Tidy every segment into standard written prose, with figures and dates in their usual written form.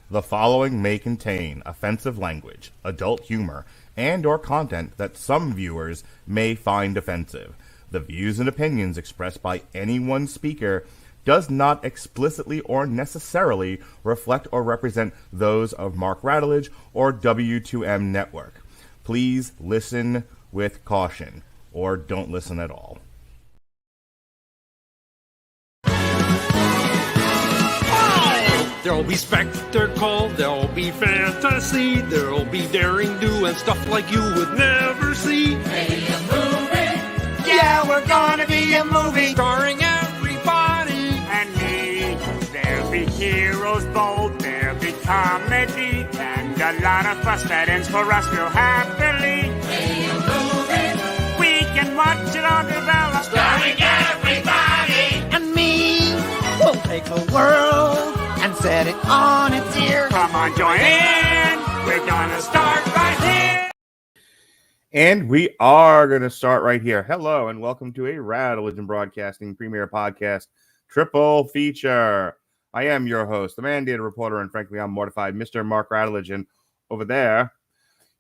The following may contain offensive language, adult humor, and or content that some viewers may find offensive. The views and opinions expressed by any one speaker does not explicitly or necessarily reflect or represent those of Mark Radulich or W2M Network. Please listen with caution, or don't listen at all. There'll be spectacle, there'll be fantasy, there'll be daring do and stuff like you would never see. Be a movie. Yeah, we're gonna be a movie. Starring everybody And me. There'll be heroes bold, there'll be comedy, and a lot of fuss that ends for us real happily. Be a movie. We can watch it all develop. Starring everybody. And me. We'll take the world and set it on its ear. Come on, join in. We're gonna start right here. And we are going to start right here. Hello, and welcome to a Radulich Broadcasting Premier Podcast Triple Feature. I am your host, the mandated reporter, and frankly, I'm mortified, Mr. Mark Radulich. And over there,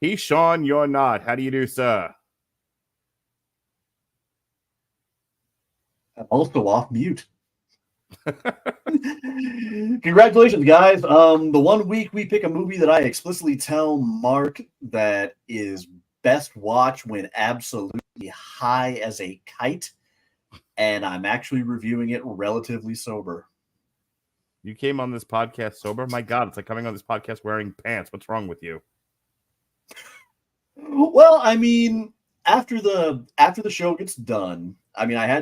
he's Sean, you're not. How do you do, sir? I'm also off mute. Congratulations, guys. The 1 week we pick a movie that I explicitly tell Mark that is best watched when absolutely high as a kite, and I'm actually reviewing it relatively sober. You came on this podcast sober? My God, it's like coming on this podcast wearing pants. What's wrong with you? Well, I mean, after the show gets done, I mean, I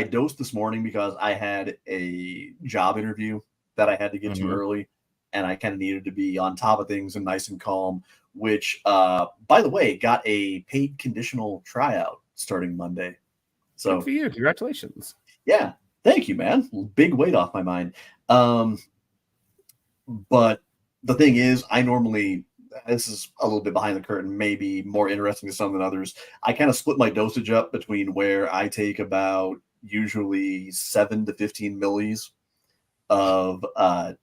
dosed this morning because I had a job interview that I had to get to early, and I kind of needed to be on top of things and nice and calm, which, by the way, got a paid conditional tryout starting Monday. So good for you. Congratulations. Yeah. Thank you, man. Big weight off my mind. But the thing is, this is a little bit behind the curtain, maybe more interesting to some than others. I kind of split my dosage up between where I take about usually 7 to 15 millis of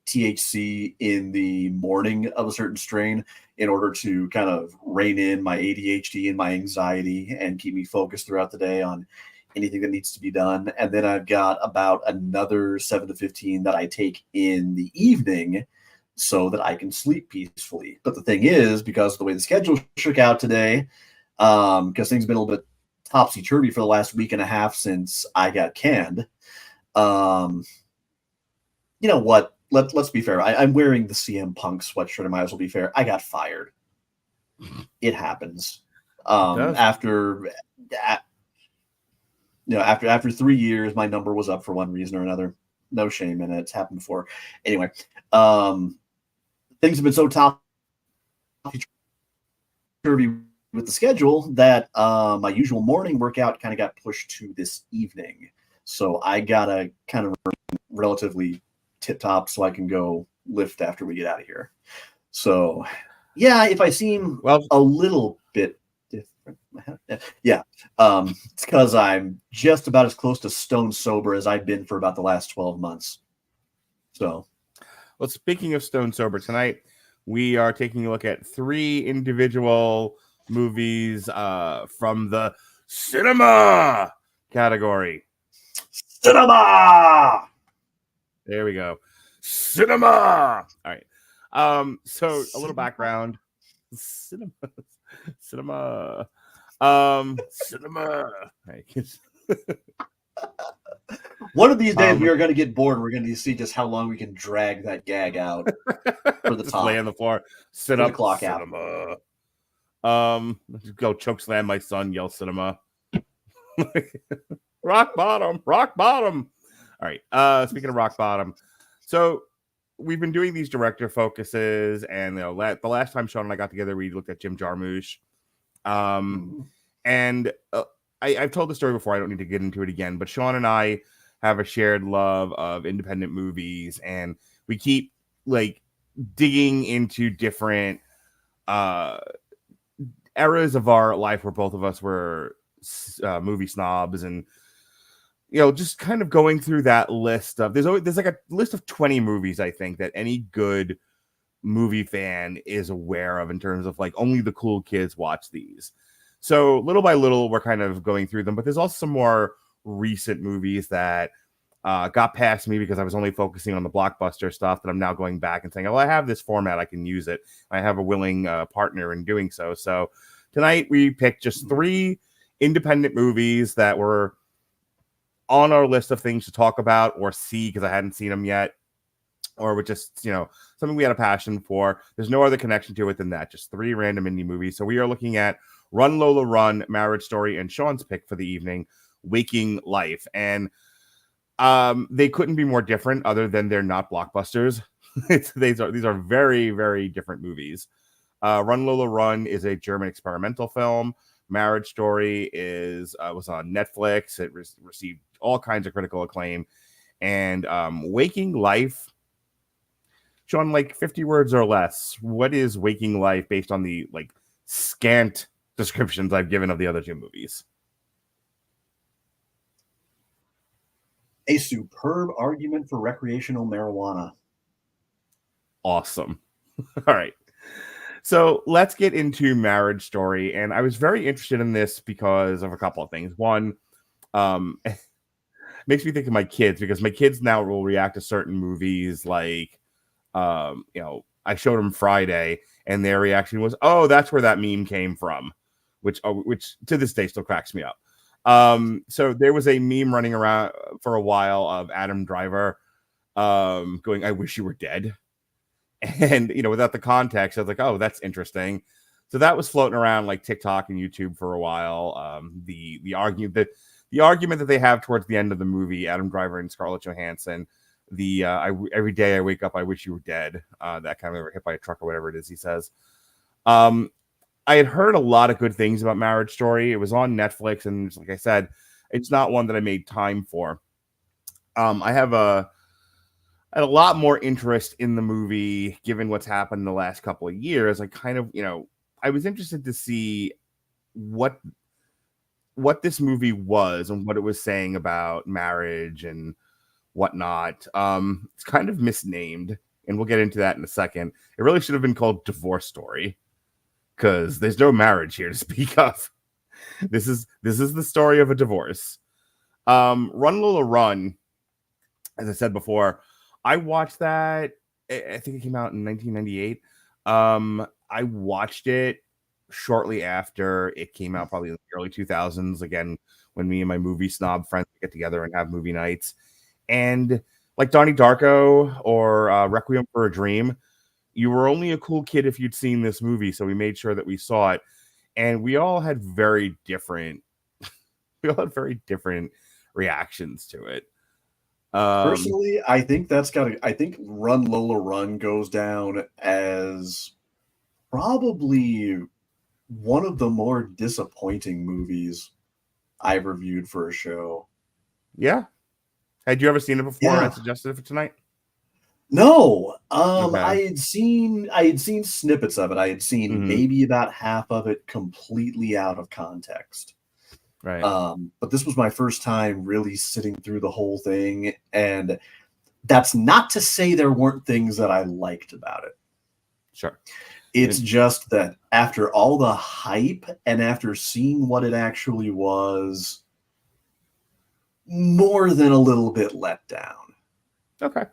THC in the morning of a certain strain in order to kind of rein in my ADHD and my anxiety and keep me focused throughout the day on anything that needs to be done. And then I've got about another 7 to 15 that I take in the evening so that I can sleep peacefully. But the thing is, because of the way the schedule shook out today, because things have been a little bit topsy-turvy for the last week and a half since I got canned, you know what? Let's be fair. I'm wearing the CM Punk sweatshirt. I might as well be fair. I got fired. It happens. After 3 years, my number was up for one reason or another. No shame in it. It's happened before. Anyway, things have been so topsy-turvy with the schedule that my usual morning workout kind of got pushed to this evening. So I gotta kind of relatively tip-top so I can go lift after we get out of here. So, yeah, if I seem a little bit different, yeah, it's because I'm just about as close to stone sober as I've been for about the last 12 months. So, well, speaking of stone sober, tonight we are taking a look at 3 individual movies from the cinema category. Cinema! There we go. Cinema! All right. So a little background. Cinema. Cinema. Cinema. One of these days we are going to get bored. We're going to see just how long we can drag that gag out for the just top. lay on the floor. Sit For up. the clock Cinema. Let's go choke slam my son. Yell cinema. Rock bottom. Rock bottom. All right. Speaking of rock bottom, so we've been doing these director focuses, and the last time Sean and I got together, we looked at Jim Jarmusch. And I've told the story before. I don't need to get into it again. But Sean and I have a shared love of independent movies, and we keep like digging into different eras of our life where both of us were movie snobs, and just kind of going through that list of there's like a list of 20 movies I think that any good movie fan is aware of in terms of like only the cool kids watch these. So little by little, we're kind of going through them, but there's also some more recent movies that got past me because I was only focusing on the blockbuster stuff that I'm now going back and saying, oh, I have this format, I can use it. I have a willing partner in doing so. So tonight we picked just 3 independent movies that were on our list of things to talk about or see because I hadn't seen them yet, or with just, something we had a passion for. There's no other connection to it than that. Just 3 random indie movies. So we are looking at Run Lola Run, Marriage Story, and Sean's pick for the evening, Waking Life. And they couldn't be more different other than they're not blockbusters. These are very, very different movies. Run Lola Run is a German experimental film. Marriage Story was on Netflix. It received all kinds of critical acclaim. And Waking Life, Sean, like 50 words or less, what is Waking Life based on the like scant descriptions I've given of the other 2 movies? A superb argument for recreational marijuana. Awesome. All right. So let's get into Marriage Story. And I was very interested in this because of a couple of things. One, makes me think of my kids because my kids now will react to certain movies like, I showed them Friday and their reaction was, oh, that's where that meme came from, which to this day still cracks me up. So there was a meme running around for a while of Adam Driver going, I wish you were dead. And, without the context, I was like, oh, that's interesting. So that was floating around like TikTok and YouTube for a while. The argument that they have towards the end of the movie, Adam Driver and Scarlett Johansson, every day I wake up, I wish you were dead. That kind of hit by a truck or whatever it is he says. I had heard a lot of good things about Marriage Story. It was on Netflix, and like I said, it's not one that I made time for. I had a lot more interest in the movie given what's happened in the last couple of years. I kind of, I was interested to see what this movie was and what it was saying about marriage and whatnot. It's kind of misnamed, and we'll get into that in a second. It really should have been called Divorce Story because there's no marriage here to speak of. This is the story of a divorce. Run Lola Run, as I said before, I watched that. I think it came out in 1998. I watched it shortly after it came out, probably in the early 2000s. Again, when me and my movie snob friends get together and have movie nights. And like Donnie Darko or Requiem for a Dream, you were only a cool kid if you'd seen this movie. So we made sure that we saw it. And we all had very different reactions to it. Personally, I think I think Run Lola Run goes down as probably one of the more disappointing movies I've reviewed for a show. Yeah. Had you ever seen it before? Yeah. I suggested it for tonight. No. Okay. I had seen snippets of it. I had seen maybe about half of it completely out of context. Right. But this was my first time really sitting through the whole thing, and that's not to say there weren't things that I liked about it. Sure. It's just that after all the hype and after seeing what it actually was, more than a little bit let down. Okay.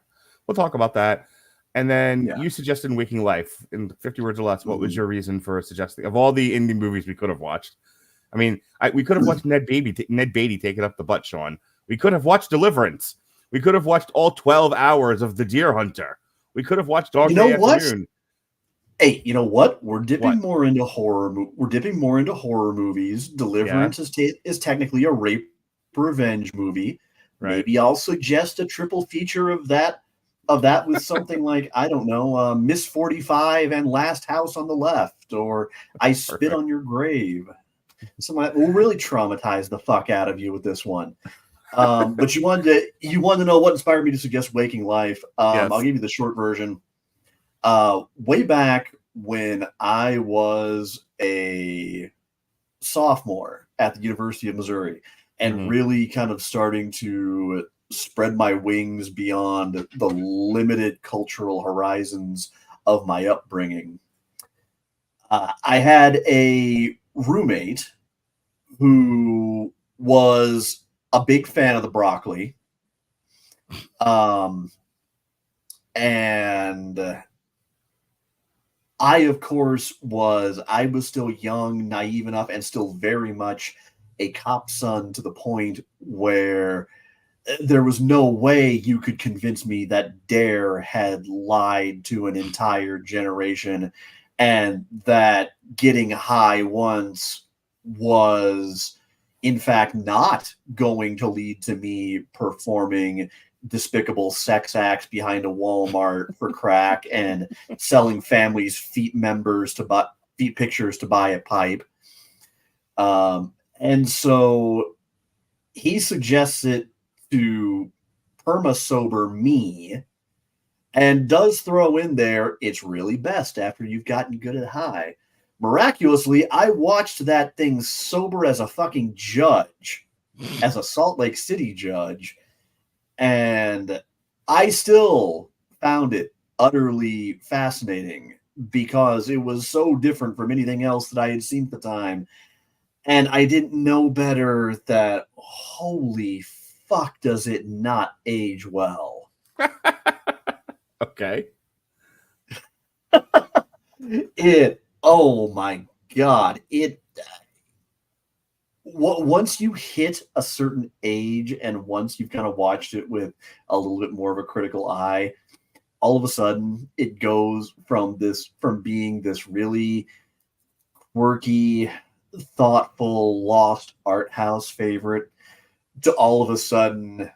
We'll talk about that. And then you suggested Waking Life in 50 words or less. What was your reason for suggesting of all the indie movies we could have watched? I mean, we could have watched Ned Beatty take it up the butt, Sean. We could have watched Deliverance. We could have watched all 12 hours of The Deer Hunter. We could have watched Dog Day Afternoon. Hey, you know what? We're dipping more into horror. We're dipping more into horror movies. Deliverance is technically a rape revenge movie. Right. Maybe I'll suggest a triple feature of that with something like, I don't know, Miss 45 and Last House on the Left, or I Spit on Your Grave. Something that will really traumatize the fuck out of you with this one. But you wanted to know what inspired me to suggest Waking Life. I'll give you the short version. Way back when I was a sophomore at the University of Missouri and really kind of starting to spread my wings beyond the limited cultural horizons of my upbringing. I had a roommate who was a big fan of the broccoli. And I, of course, I was still young, naive enough, and still very much a cop son to the point where there was no way you could convince me that Dare had lied to an entire generation and that getting high once was, in fact, not going to lead to me performing despicable sex acts behind a Walmart for crack and selling families' feet pictures to buy a pipe. And so he suggests it to perma-sober me and does throw in there, it's really best after you've gotten good at high. Miraculously, I watched that thing sober as a fucking judge, as a Salt Lake City judge, and I still found it utterly fascinating because it was so different from anything else that I had seen at the time. And I didn't know better that, holy fuck, does it not age well? Okay. Oh my God. Once you hit a certain age and once you've kind of watched it with a little bit more of a critical eye, all of a sudden it goes from being this really quirky, thoughtful, lost art house favorite to all of a sudden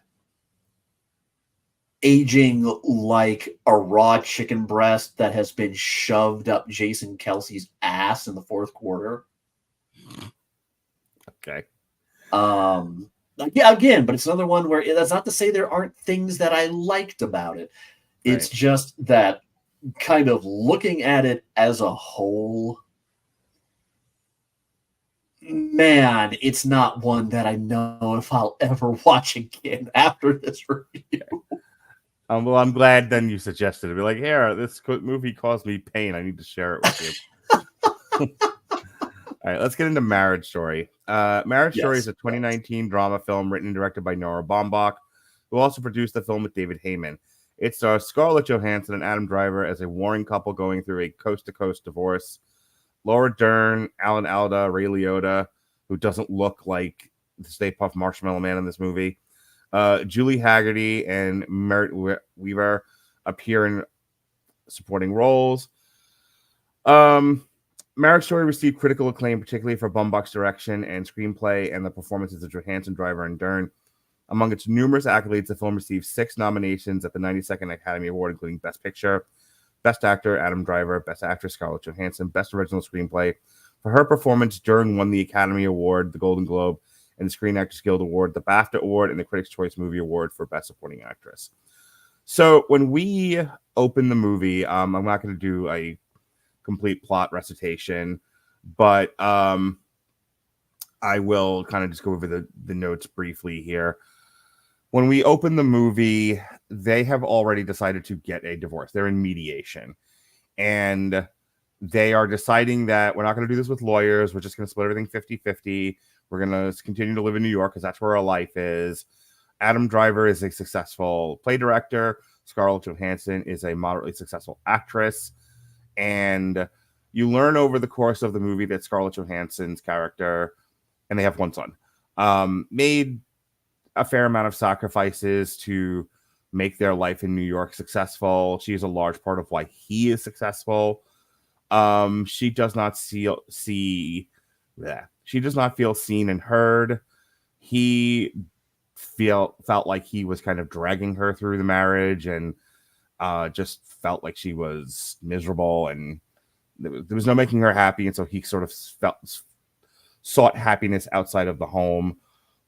aging like a raw chicken breast that has been shoved up Jason Kelsey's ass in the fourth quarter. Okay. Yeah, again, but it's another one where that's not to say there aren't things that I liked about it. It's just that kind of looking at it as a whole, man, it's not one that I know if I'll ever watch again after this review. Well, I'm glad then you suggested it. Be like, here, this movie caused me pain. I need to share it with you. All right, let's get into Marriage Story. Marriage Story is a 2019 drama film written and directed by Noah Baumbach, who also produced the film with David Heyman. It stars Scarlett Johansson and Adam Driver as a warring couple going through a coast-to-coast divorce. Laura Dern, Alan Alda, Ray Liotta, who doesn't look like the Stay Puft Marshmallow Man in this movie. Julie Haggerty and Merritt Weaver appear in supporting roles. Marriage Story received critical acclaim, particularly for Baumbach's direction and screenplay and the performances of Johansson, Driver, and Dern. Among its numerous accolades, the film received 6 nominations at the 92nd Academy Award, including Best Picture, Best Actor, Adam Driver, Best Actress, Scarlett Johansson, Best Original Screenplay. For her performance, Dern won the Academy Award, the Golden Globe, and the Screen Actors Guild Award, the BAFTA Award, and the Critics' Choice Movie Award for Best Supporting Actress. So when we open the movie, I'm not going to do a complete plot recitation, but I will kind of just go over the notes briefly here. When we open the movie, they have already decided to get a divorce. They're in mediation. And they are deciding that we're not going to do this with lawyers. We're just going to split everything 50-50. We're going to continue to live in New York because that's where our life is. Adam Driver is a successful play director. Scarlett Johansson is a moderately successful actress. And you learn over the course of the movie that Scarlett Johansson's character, and they have one son, made a fair amount of sacrifices to make their life in New York successful. She is a large part of why he is successful. She does not she does not feel seen and heard. He felt like he was kind of dragging her through the marriage and just felt like she was miserable and there was no making her happy. And so he sort of sought happiness outside of the home.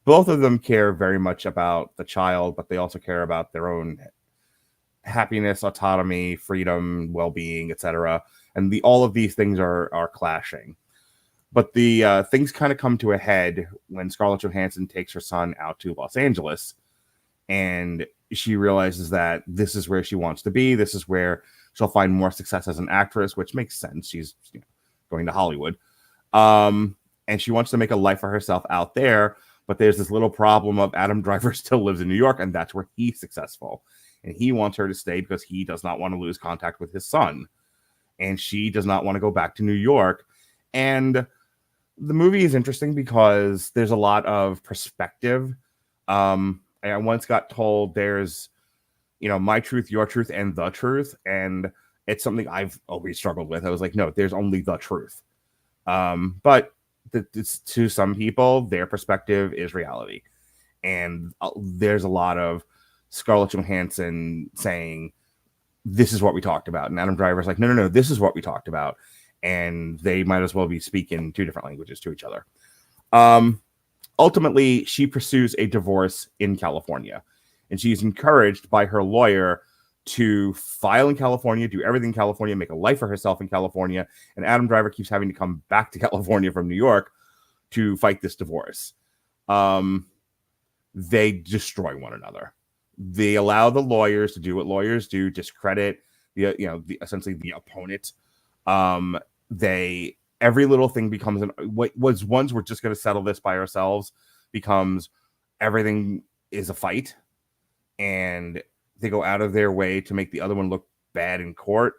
Both of them care very much about the child, but they also care about their own happiness, autonomy, freedom, well-being, etc. And all of these things are clashing. But the things kind of come to a head when Scarlett Johansson takes her son out to Los Angeles, and she realizes that this is where she wants to be. This is where she'll find more success as an actress, which makes sense. She's going to Hollywood. And she wants to make a life for herself out there. But there's this little problem of Adam Driver still lives in New York, and that's where he's successful. And he wants her to stay because he does not want to lose contact with his son. And she does not want to go back to New York. And the movie is interesting because there's a lot of perspective. I once got told there's, my truth, your truth, and the truth. And it's something I've always struggled with. I was like, no, there's only the truth. But to some people, their perspective is reality. And there's a lot of Scarlett Johansson saying, this is what we talked about. And Adam Driver's like, no, this is what we talked about. And they might as well be speaking two different languages to each other. Ultimately, she pursues a divorce in California. And she's encouraged by her lawyer to file in California, do everything in California, make a life for herself in California. And Adam Driver keeps having to come back to California from New York to fight this divorce. They destroy one another. They allow the lawyers to do what lawyers do, discredit essentially the opponent. Every little thing becomes what was once we're just going to settle this by ourselves becomes everything is a fight, and they go out of their way to make the other one look bad in court,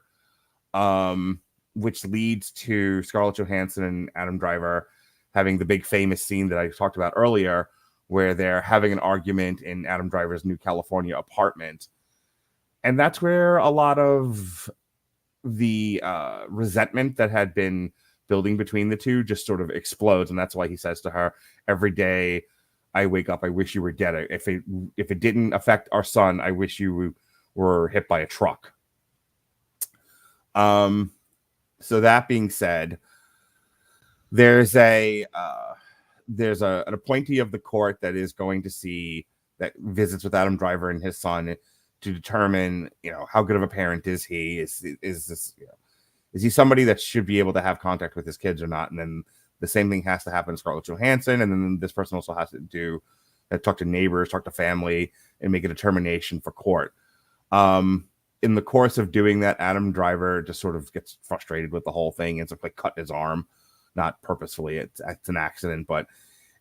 which leads to Scarlett Johansson and Adam Driver having the big famous scene that I talked about earlier, where they're having an argument in Adam Driver's new California apartment. And that's where a lot of the resentment that had been building between the two just sort of explodes. And that's why he says to her, every day I wake up, I wish you were dead. If it didn't affect our son, I wish you were hit by a truck. So that being said, there's an appointee of the court that is going to see that visits with Adam Driver and his son to determine, how good of a parent is he? Is he somebody that should be able to have contact with his kids or not? And then the same thing has to happen to Scarlett Johansson, and then this person also has to talk to neighbors, talk to family, and make a determination for court. In the course of doing that, Adam Driver just sort of gets frustrated with the whole thing and ends up cutting his arm, not purposefully. It's an accident, but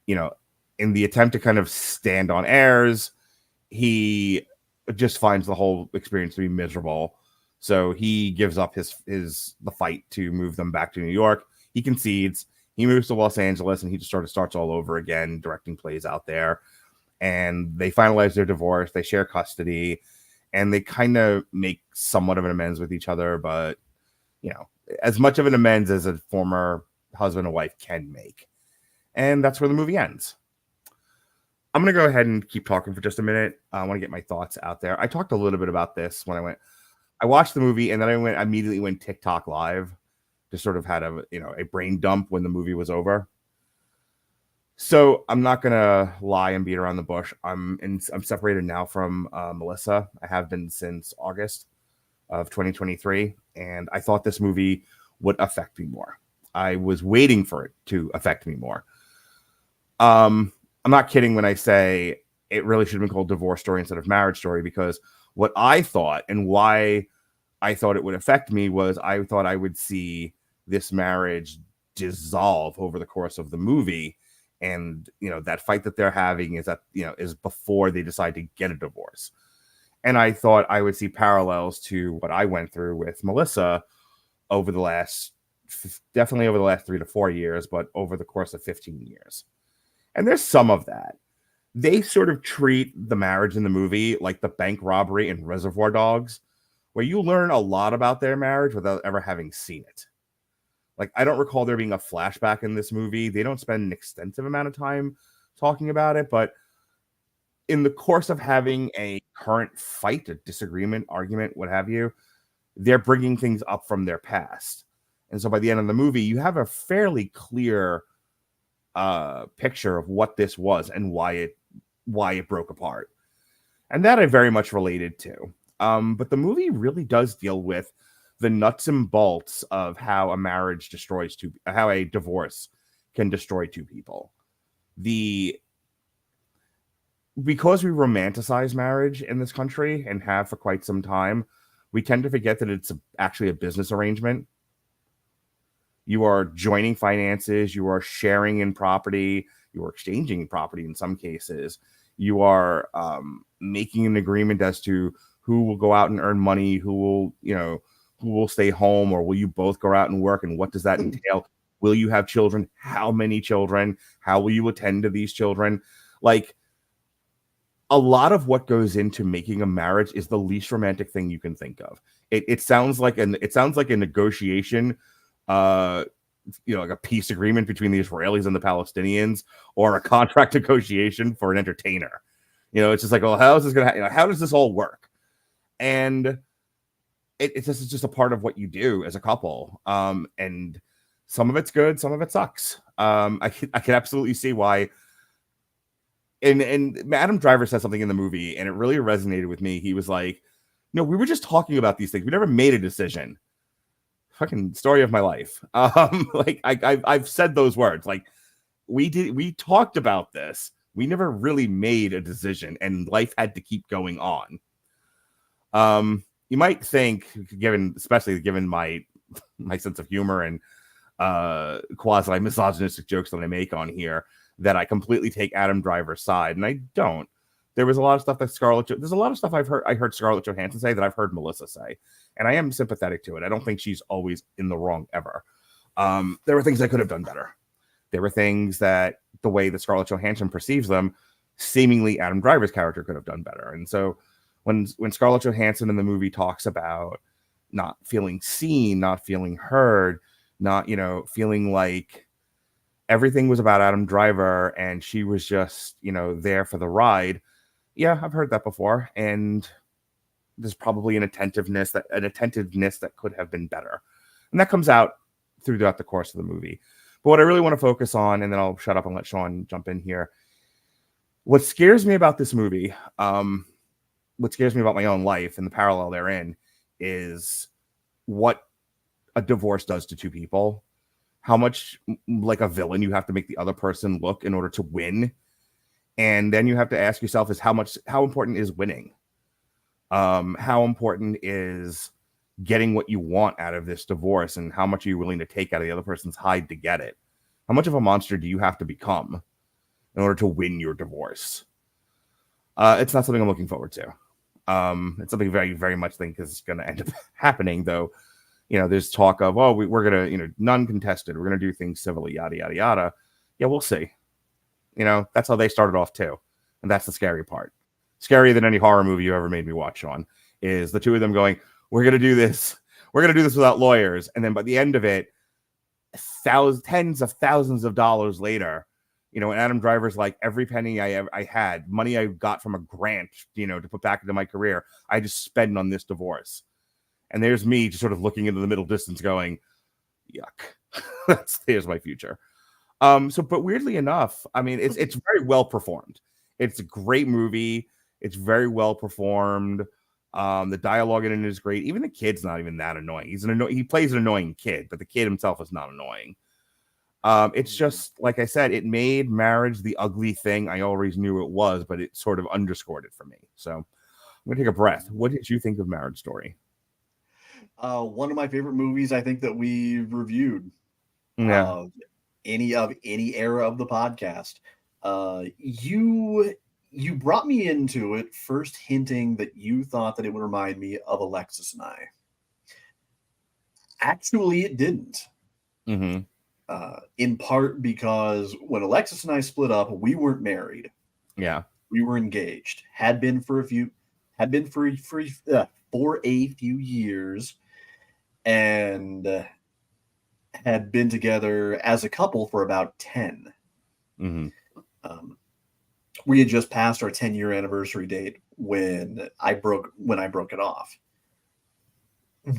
in the attempt to kind of stand on airs, he just finds the whole experience to be miserable. So he gives up the fight to move them back to New York. He concedes. He moves to Los Angeles, and he just sort of starts all over again, directing plays out there. And they finalize their divorce. They share custody, and they kind of make somewhat of an amends with each other, but as much of an amends as a former husband and wife can make. And that's where the movie ends. I'm going to go ahead and keep talking for just a minute. I want to get my thoughts out there. I talked a little bit about this when I watched the movie, and then I immediately went TikTok live. Just sort of had a brain dump when the movie was over. So I'm not gonna lie and beat around the bush. I'm separated now from Melissa. I have been since August of 2023, and I thought this movie would affect me more. I was waiting for it to affect me more. I'm not kidding when I say it really should have been called Divorce Story instead of Marriage Story, because what I thought and why I thought it would affect me was I thought I would see this marriage dissolve over the course of the movie. And, that fight that they're having is before they decide to get a divorce. And I thought I would see parallels to what I went through with Melissa definitely over the last 3 to 4 years, but over the course of 15 years. And there's some of that. They sort of treat the marriage in the movie like the bank robbery in Reservoir Dogs, where you learn a lot about their marriage without ever having seen it. I don't recall there being a flashback in this movie. They don't spend an extensive amount of time talking about it, but in the course of having a current fight, a disagreement, argument, what have you, they're bringing things up from their past. And so by the end of the movie, you have a fairly clear picture of what this was and why it broke apart. And that I very much related to. But the movie really does deal with the nuts and bolts of how how a divorce can destroy two people. Because we romanticize marriage in this country and have for quite some time, we tend to forget that it's actually a business arrangement. You are joining finances, you are sharing in property, you are exchanging property in some cases. You are making an agreement as to who will go out and earn money, who will stay home, or will you both go out and work, and what does that entail? Will you have children? How many children? How will you attend to these children? Like, a lot of what goes into making a marriage is the least romantic thing you can think of. It sounds like a negotiation, like a peace agreement between the Israelis and the Palestinians, or a contract negotiation for an entertainer. It's just like, well, how is this going to? How does this all work? And it's just a part of what you do as a couple. And some of it's good, some of it sucks. I can absolutely see why. And Adam Driver said something in the movie, and it really resonated with me. He was like, "No, we were just talking about these things. We never made a decision." Fucking story of my life. Like I've said those words. Like we talked about this. We never really made a decision, and life had to keep going on. You might think, especially given my sense of humor and quasi misogynistic jokes that I make on here, that I completely take Adam Driver's side, and I don't. There was a lot of stuff that there's a lot of stuff I heard Scarlett Johansson say that I've heard Melissa say, and I am sympathetic to it. I don't think she's always in the wrong ever. There were things I could have done better. There were things that the way that Scarlett Johansson perceives them, seemingly Adam Driver's character could have done better. And so when Scarlett Johansson in the movie talks about not feeling seen, not feeling heard, not, feeling like everything was about Adam Driver and she was just, there for the ride. Yeah, I've heard that before. And there's probably an attentiveness that could have been better. And that comes out throughout the course of the movie. But what I really want to focus on, and then I'll shut up and let Sean jump in here. What scares me about this movie, what scares me about my own life and the parallel therein, is what a divorce does to two people. How much like a villain you have to make the other person look in order to win. And then you have to ask yourself how important is winning? How important is getting what you want out of this divorce, and how much are you willing to take out of the other person's hide to get it? How much of a monster do you have to become in order to win your divorce? It's not something I'm looking forward to. It's something very, very much think is going to end up happening, though. There's talk of, we're going to, non-contested. We're going to do things civilly, yada, yada, yada. Yeah, we'll see. That's how they started off too. And that's the scary part. Scarier than any horror movie you ever made me watch, Sean, is the two of them going, we're going to do this. We're going to do this without lawyers. And then by the end of it, tens of thousands of dollars later, and Adam Driver's like, every penny I had, money I got from a grant, to put back into my career, I just spend on this divorce. And there's me just sort of looking into the middle distance going, yuck, there's my future. But weirdly enough, I mean, it's very well performed. It's a great movie. It's very well performed. The dialogue in it is great. Even the kid's not even that annoying. He plays an annoying kid, but the kid himself is not annoying. It's just, like I said, it made marriage the ugly thing I always knew it was, but it sort of underscored it for me. So I'm going to take a breath. What did you think of Marriage Story? One of my favorite movies, I think, that we reviewed. Yeah. Any era of the podcast. You brought me into it first hinting that you thought that it would remind me of Alexis and I. Actually, it didn't. Mm-hmm. In part because when Alexis and I split up, we weren't married. Yeah. We were engaged. Had been for a few years, and had been together as a couple for about 10. Mm-hmm. We had just passed our 10-year anniversary date when I broke it off.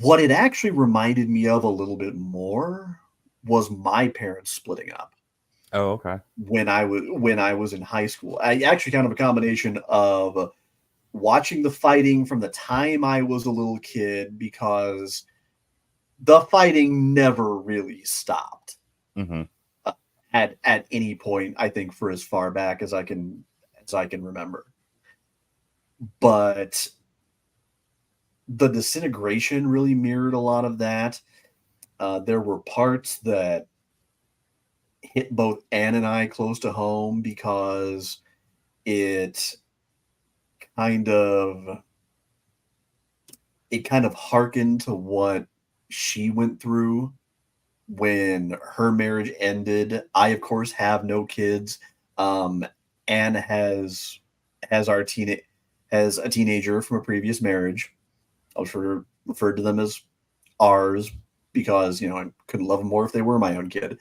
What it actually reminded me of a little bit more was my parents splitting up. Oh, okay. When I was in high school. I actually kind of a combination of watching the fighting from the time I was a little kid, because the fighting never really stopped. Mm-hmm. At any point, I think, for as far back as I can remember. But the disintegration really mirrored a lot of that. There were parts that hit both Anne and I close to home because it kind of harkened to what she went through when her marriage ended. I, of course, have no kids. Anne has a teenager from a previous marriage. I was referred to them as ours because, I couldn't love them more if they were my own kid,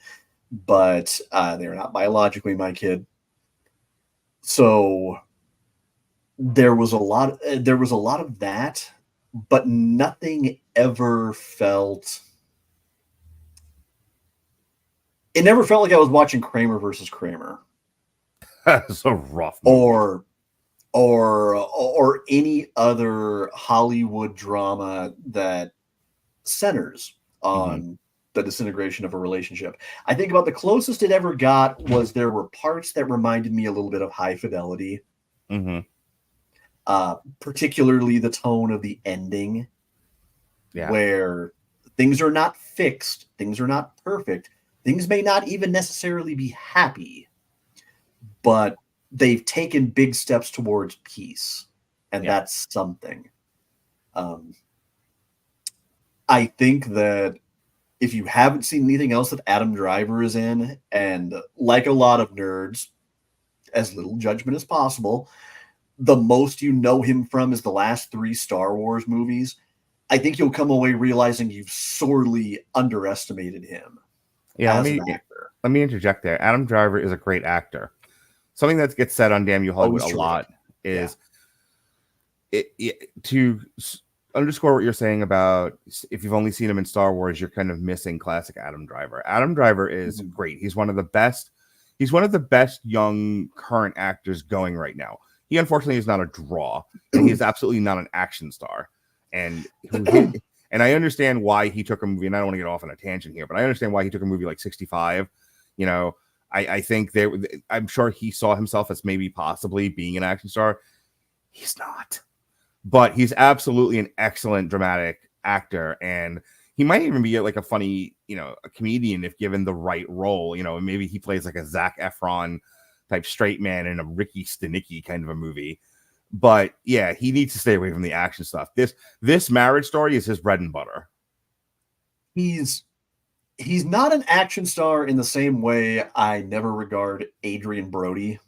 but they're not biologically my kid. So there was a lot of that, but nothing ever felt. It never felt like I was watching Kramer versus Kramer. That's a rough movie. Or any other Hollywood drama that centers on the disintegration of a relationship. I think about the closest it ever got was there were parts that reminded me a little bit of High Fidelity. Particularly the tone of the ending, where things are not fixed, things are not perfect, things may not even necessarily be happy, but they've taken big steps towards peace, and that's something. I think that if you haven't seen anything else that Adam Driver is in, and like a lot of nerds, as little judgment as possible, the most you know him from is the last 3 Star Wars movies. I think you'll come away realizing you've sorely underestimated him as an actor. Let me interject there. Adam Driver is a great actor. Something that gets said on Damn You Hollywood a lot is to underscore what you're saying about if you've only seen him in Star Wars, you're kind of missing classic Adam Driver. Adam Driver is great. He's one of the best. He's one of the best young current actors going right now. He unfortunately is not a draw, and he's absolutely not an action star. And I understand why he took a movie, and I don't want to get off on a tangent here, but I understand why he took a movie like 65. I think I'm sure he saw himself as maybe possibly being an action star. He's not, but he's absolutely an excellent dramatic actor, and he might even be like a funny, a comedian if given the right role. Maybe he plays like a Zac Efron type straight man in a Ricky Stenicki kind of a movie. But yeah, he needs to stay away from the action stuff. This Marriage Story is his bread and butter. He's not an action star in the same way I never regard Adrian Brody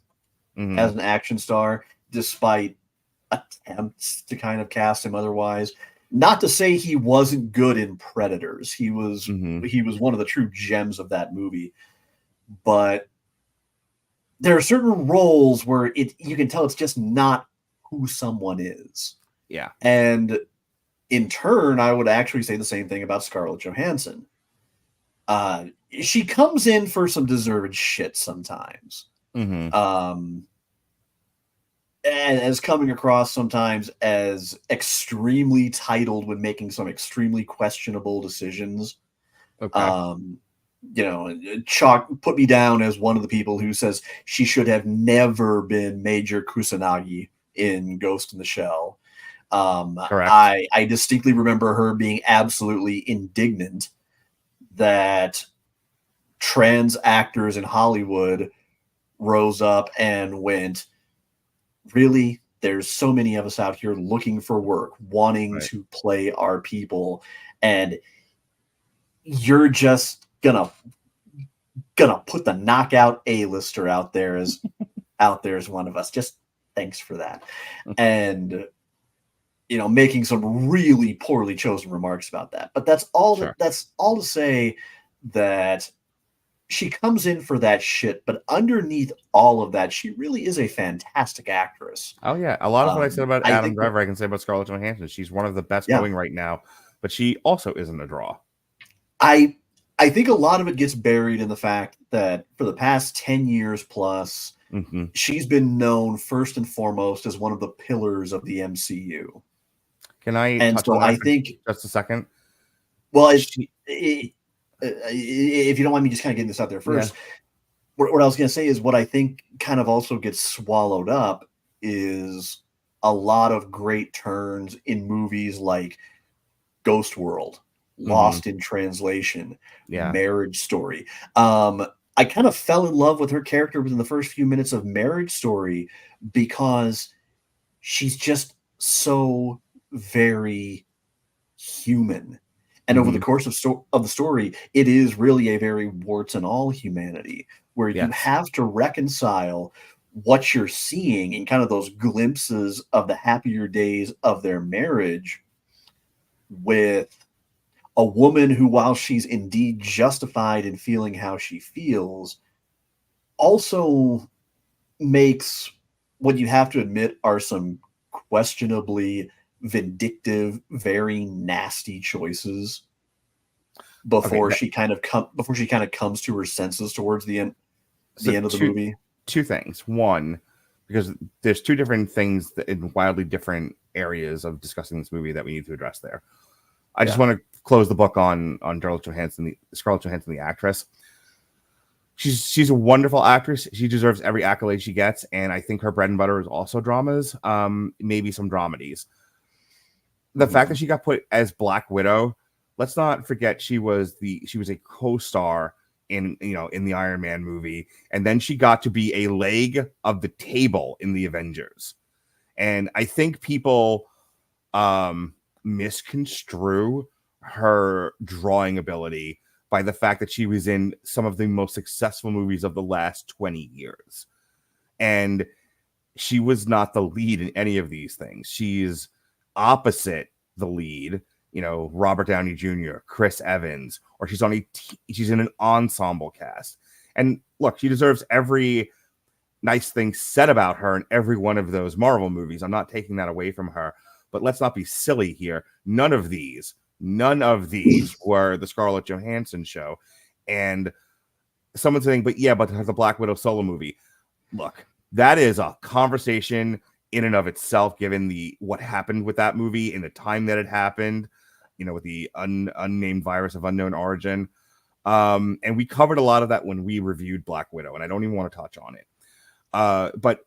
as an action star, despite attempts to kind of cast him otherwise. Not to say he wasn't good in Predators. He was one of the true gems of that movie. But there are certain roles where you can tell it's just not who someone is. Yeah. And in turn, I would actually say the same thing about Scarlett Johansson. She comes in for some deserved shit sometimes. And as coming across sometimes as extremely titled when making some extremely questionable decisions. Okay. Put me down as one of the people who says she should have never been Major Kusanagi in Ghost in the Shell. Correct. I distinctly remember her being absolutely indignant that trans actors in Hollywood rose up and went, really? There's so many of us out here looking for work, wanting to play our people, and you're just gonna put the knockout A-lister out there as one of us. Just thanks for that. And making some really poorly chosen remarks about that. But that's all to say that she comes in for that shit, but underneath all of that, she really is a fantastic actress. Oh yeah, a lot of what I said about Adam Driver, I can say about Scarlett Johansson. She's one of the best going right now, but she also isn't a draw. I think a lot of it gets buried in the fact that for the past 10 years plus, she's been known first and foremost as one of the pillars of the MCU. Can I? And so I think just a second. Well, if you don't mind me just kind of getting this out there first, what I was going to say is what I think kind of also gets swallowed up is a lot of great turns in movies like Ghost World, Mm-hmm. Lost in Translation, Yeah. Marriage Story. I kind of fell in love with her character within the first few minutes of Marriage Story because she's just so very human. And over the course of the story, it is really a very warts and all humanity where you Yes. have to reconcile what you're seeing in kind of those glimpses of the happier days of their marriage with a woman who, while she's indeed justified in feeling how she feels, also makes what you have to admit are some questionably vindictive, very nasty choices before Okay, she kind of comes to her senses towards the end of the movie. Two things. One, because there's two different things in wildly different areas of discussing this movie that we need to address there. I just want to close the book on Scarlett Johansson, the actress. She's a wonderful actress. She deserves every accolade she gets, and I think her bread and butter is also dramas, maybe some dramedies. The fact that she got put as Black Widow, let's not forget she was a co-star in the Iron Man movie, and then she got to be a leg of the table in the Avengers. And I think people misconstrue her drawing ability by the fact that she was in some of the most successful movies of the last 20 years. And she was not the lead in any of these things. She's opposite the lead, Robert Downey Jr., Chris Evans, or she's in an ensemble cast. And look, she deserves every nice thing said about her in every one of those Marvel movies. I'm not taking that away from her, but let's not be silly here. None of these were the Scarlett Johansson show. And someone's saying, but the Black Widow solo movie. Look, that is a conversation in and of itself, given what happened with that movie in the time that it happened, with the unnamed virus of unknown origin. And we covered a lot of that when we reviewed Black Widow, and I don't even want to touch on it. But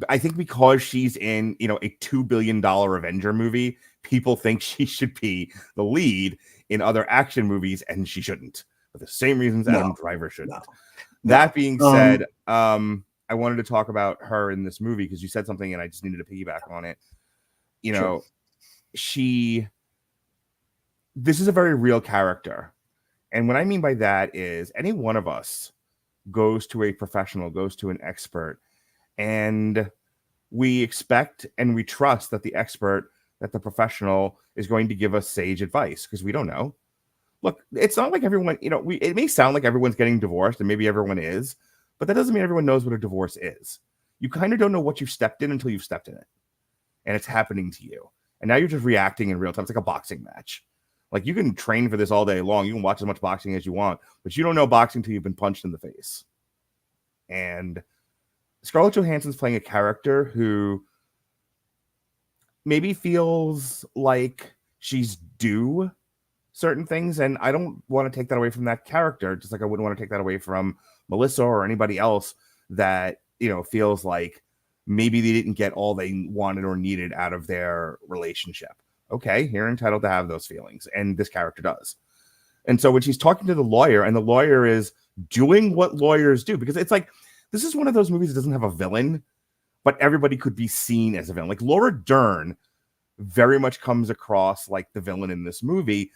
I think because she's in, a $2 billion Avenger movie, people think she should be the lead in other action movies, and she shouldn't. For the same reasons Adam Driver shouldn't. No. That being said, I wanted to talk about her in this movie because you said something, and I just needed to piggyback on it. Sure. This is a very real character. And what I mean by that is any one of us goes to a professional, goes to an expert, and we expect and we trust that the expert, that the professional is going to give us sage advice because we don't know. Look, it's not like everyone, it may sound like everyone's getting divorced, and maybe everyone is, but that doesn't mean everyone knows what a divorce is. You kind of don't know what you've stepped in until you've stepped in it, and it's happening to you. And now you're just reacting in real time. It's like a boxing match. Like, you can train for this all day long. You can watch as much boxing as you want, but you don't know boxing until you've been punched in the face. And Scarlett Johansson's playing a character who maybe feels like she's due certain things, and I don't want to take that away from that character, just like I wouldn't want to take that away from Melissa or anybody else that feels like maybe they didn't get all they wanted or needed out of their relationship. Okay, you're entitled to have those feelings, and this character does. And so when she's talking to the lawyer, and the lawyer is doing what lawyers do, because it's like, this is one of those movies that doesn't have a villain, but everybody could be seen as a villain. Like, Laura Dern very much comes across like the villain in this movie,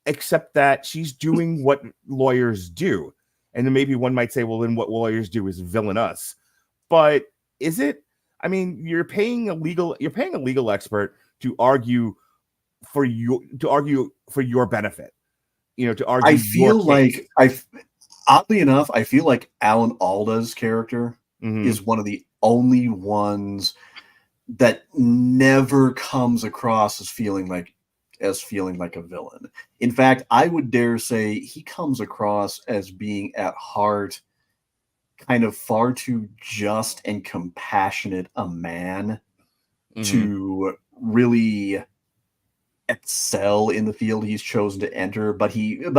except that she's doing what lawyers do. And then maybe one might say, well, then what lawyers do is villain us. But is it? I mean, you're paying a legal expert to argue for your benefit. To argue. I feel like oddly enough, I feel like Alan Alda's character is one of the only ones that never comes across as feeling like a villain. In fact, I would dare say he comes across as being at heart kind of far too just and compassionate a man to really excel in the field he's chosen to enter. But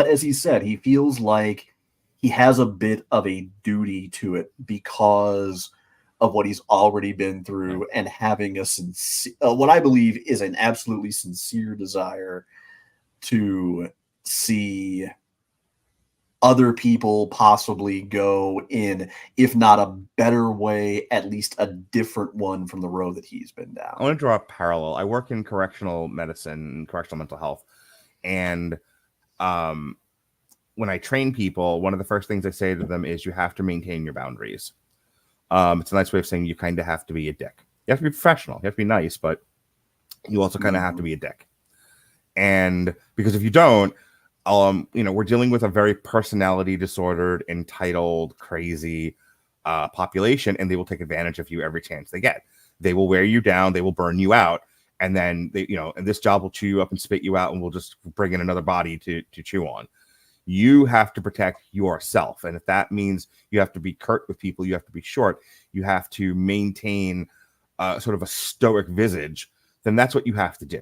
as he said, he feels like he has a bit of a duty to it because of what he's already been through and having a sincere, what I believe is an absolutely sincere desire to see other people possibly go in, if not a better way, at least a different one from the road that he's been down. I want to draw a parallel. I work in correctional medicine, correctional mental health, and when I train people, one of the first things I say to them is you have to maintain your boundaries. It's a nice way of saying you kind of have to be a dick. You have to be professional. You have to be nice, but you also kind of have to be a dick. And because if you don't, we're dealing with a very personality disordered, entitled, crazy population, and they will take advantage of you every chance they get. They will wear you down. They will burn you out. And then and this job will chew you up and spit you out, and we'll just bring in another body to chew on. You have to protect yourself. And if that means you have to be curt with people, you have to be short, you have to maintain sort of a stoic visage, then that's what you have to do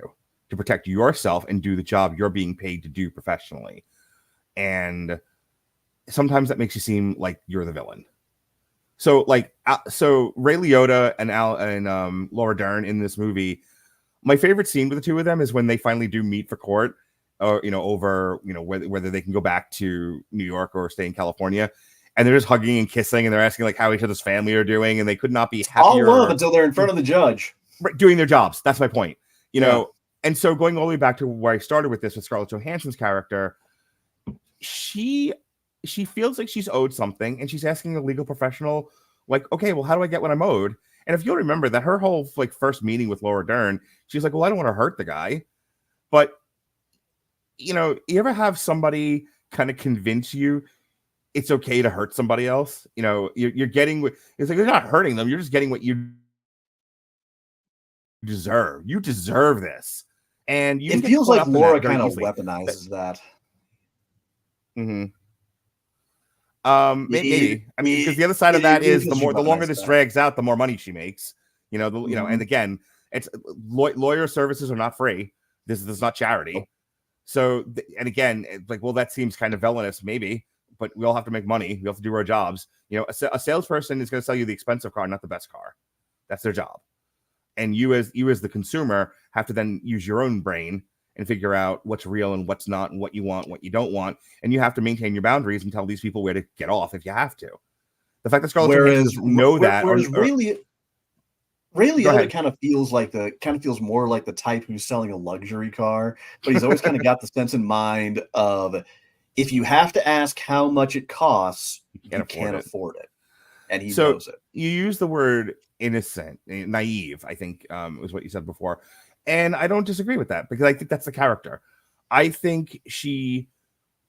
to protect yourself and do the job you're being paid to do professionally. And sometimes that makes you seem like you're the villain. So Ray Liotta and Laura Dern in this movie, my favorite scene with the two of them is when they finally do meet for court. Over whether they can go back to New York or stay in California, and they're just hugging and kissing, and they're asking like how each other's family are doing, and they could not be happier. All love until they're in front of the judge, doing their jobs. That's my point, you know. And so going all the way back to where I started with this with Scarlett Johansson's character, she feels like she's owed something, and she's asking a legal professional like, okay, well, how do I get what I'm owed? And if you'll remember that her whole first meeting with Laura Dern, she's like, well, I don't want to hurt the guy, but you ever have somebody kind of convince you it's okay to hurt somebody else? You're getting, it's like you're not hurting them. You're just getting what you deserve. You deserve this. And it feels like Laura kind of weaponizes that. Mm-hmm. Maybe. I mean, because the other side of that is the longer this drags out, the more money she makes. And again, it's lawyer services are not free. This is not charity. So, and again, well, that seems kind of villainous, maybe, but we all have to make money. We have to do our jobs. A salesperson is going to sell you the expensive car, not the best car. That's their job. And you as the consumer have to then use your own brain and figure out what's real and what's not, and what you want, what you don't want. And you have to maintain your boundaries and tell these people where to get off if you have to. The fact that Scarlett Johansson know that, Ray Liotta kind of feels more like the type who's selling a luxury car, but he's always kind of got the sense in mind of if you have to ask how much it costs, you can't afford it. And he knows it. You use the word innocent, naive, I think was what you said before. And I don't disagree with that because I think that's the character. I think she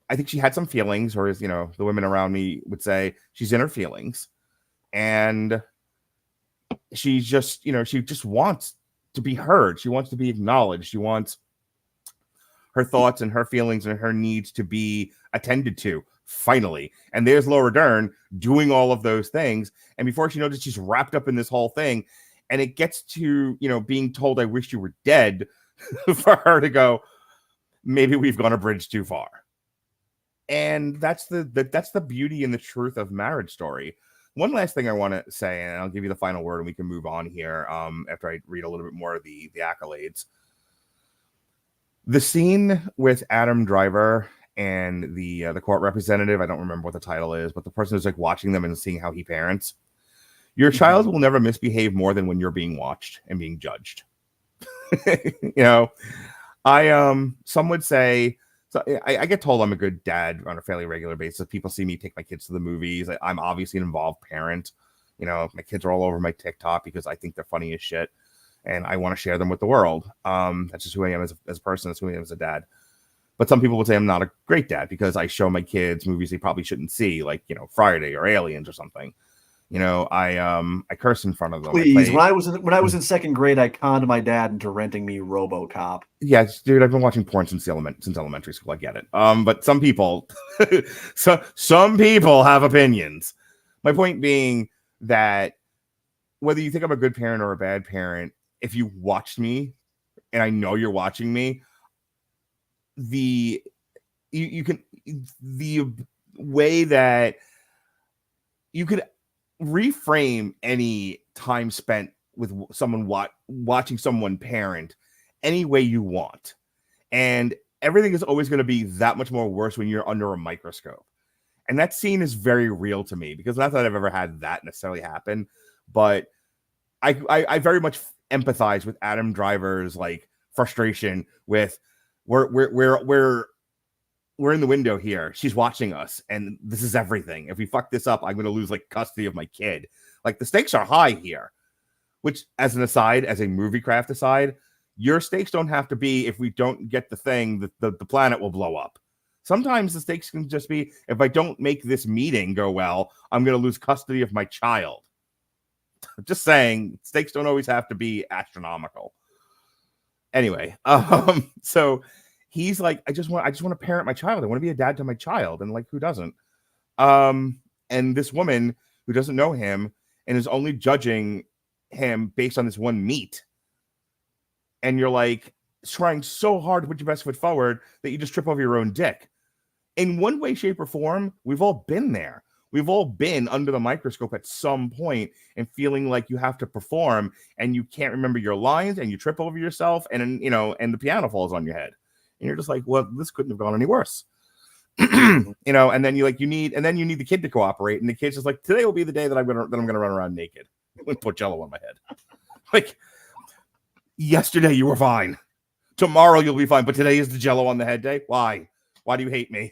had some feelings, or as the women around me would say, she's in her feelings. And she just wants to be heard. She wants to be acknowledged. She wants her thoughts and her feelings and her needs to be attended to, finally. And there's Laura Dern doing all of those things. And before she knows it, she's wrapped up in this whole thing. And it gets to, being told, I wish you were dead, for her to go, maybe we've gone a bridge too far. And that's the beauty and the truth of Marriage Story. One last thing I want to say, and I'll give you the final word and we can move on here after I read a little bit more of the accolades. The scene with Adam Driver and the court representative, I don't remember what the title is, but the person who's watching them and seeing how he parents. Your child will never misbehave more than when you're being watched and being judged. Some would say, so I get told I'm a good dad on a fairly regular basis. People see me take my kids to the movies. I'm obviously an involved parent. My kids are all over my TikTok because I think they're funny as shit. And I want to share them with the world. That's just who I am as a person. That's who I am as a dad. But some people would say I'm not a great dad because I show my kids movies they probably shouldn't see, like, Friday or Aliens or something. I curse in front of them. Please, when I was in second grade, I conned my dad into renting me RoboCop. Yes, dude, I've been watching porn since elementary school. I get it. But some people, some people have opinions. My point being that whether you think I'm a good parent or a bad parent, if you watched me, and I know you're watching me, the way that you could reframe any time spent with someone watching someone parent any way you want, and everything is always going to be that much more worse when you're under a microscope. And that scene is very real to me, because not that I've ever had that necessarily happen, but I very much empathize with Adam Driver's like frustration with we're in the window here. She's watching us, and this is everything. If we fuck this up, I'm going to lose like custody of my kid. Like, the stakes are high here. Which, as an aside, as a movie craft aside, your stakes don't have to be if we don't get the thing, the planet will blow up. Sometimes the stakes can just be, if I don't make this meeting go well, I'm going to lose custody of my child. Just saying, stakes don't always have to be astronomical. Anyway, so he's like, I just want to parent my child. I want to be a dad to my child. And like, who doesn't? And this woman who doesn't know him and is only judging him based on this one meet. And you're like trying so hard to put your best foot forward that you just trip over your own dick. In one way, shape, or form, we've all been there. We've all been under the microscope at some point and feeling like you have to perform and you can't remember your lines and you trip over yourself and and the piano falls on your head. And you're just like, well, this couldn't have gone any worse. And then you need the kid to cooperate, and the kid's just like, today will be the day that I'm gonna run around naked and put Jello on my head. Like, yesterday you were fine. Tomorrow you'll be fine, but today is the Jello on the head day. Why? Why do you hate me?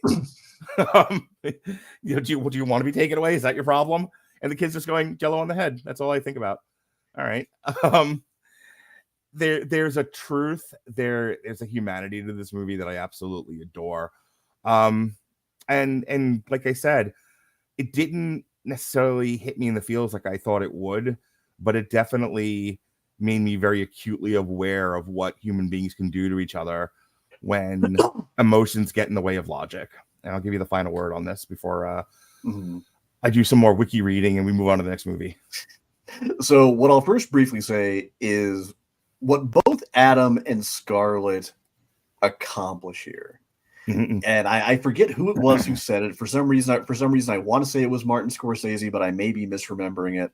Do you want to be taken away? Is that your problem? And the kid's just going, Jello on the head. That's all I think about. All right. There's a truth. There's a humanity to this movie that I absolutely adore. And like I said, it didn't necessarily hit me in the feels like I thought it would, but it definitely made me very acutely aware of what human beings can do to each other when emotions get in the way of logic. And I'll give you the final word on this before I do some more wiki reading and we move on to the next movie. So what I'll first briefly say is what both Adam and Scarlett accomplish here. And I forget who it was who said it. For some reason, I want to say it was Martin Scorsese, but I may be misremembering it.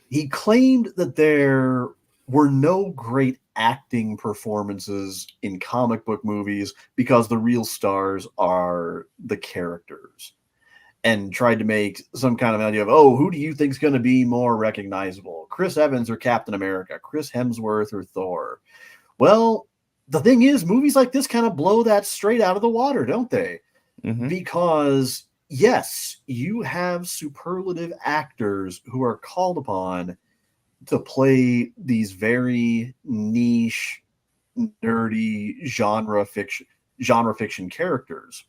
He claimed that there were no great acting performances in comic book movies because the real stars are the characters, and tried to make some kind of idea of, who do you think is going to be more recognizable? Chris Evans or Captain America? Chris Hemsworth or Thor? Well, the thing is, movies like this kind of blow that straight out of the water, don't they? Because, yes, you have superlative actors who are called upon to play these very niche, nerdy genre fiction characters.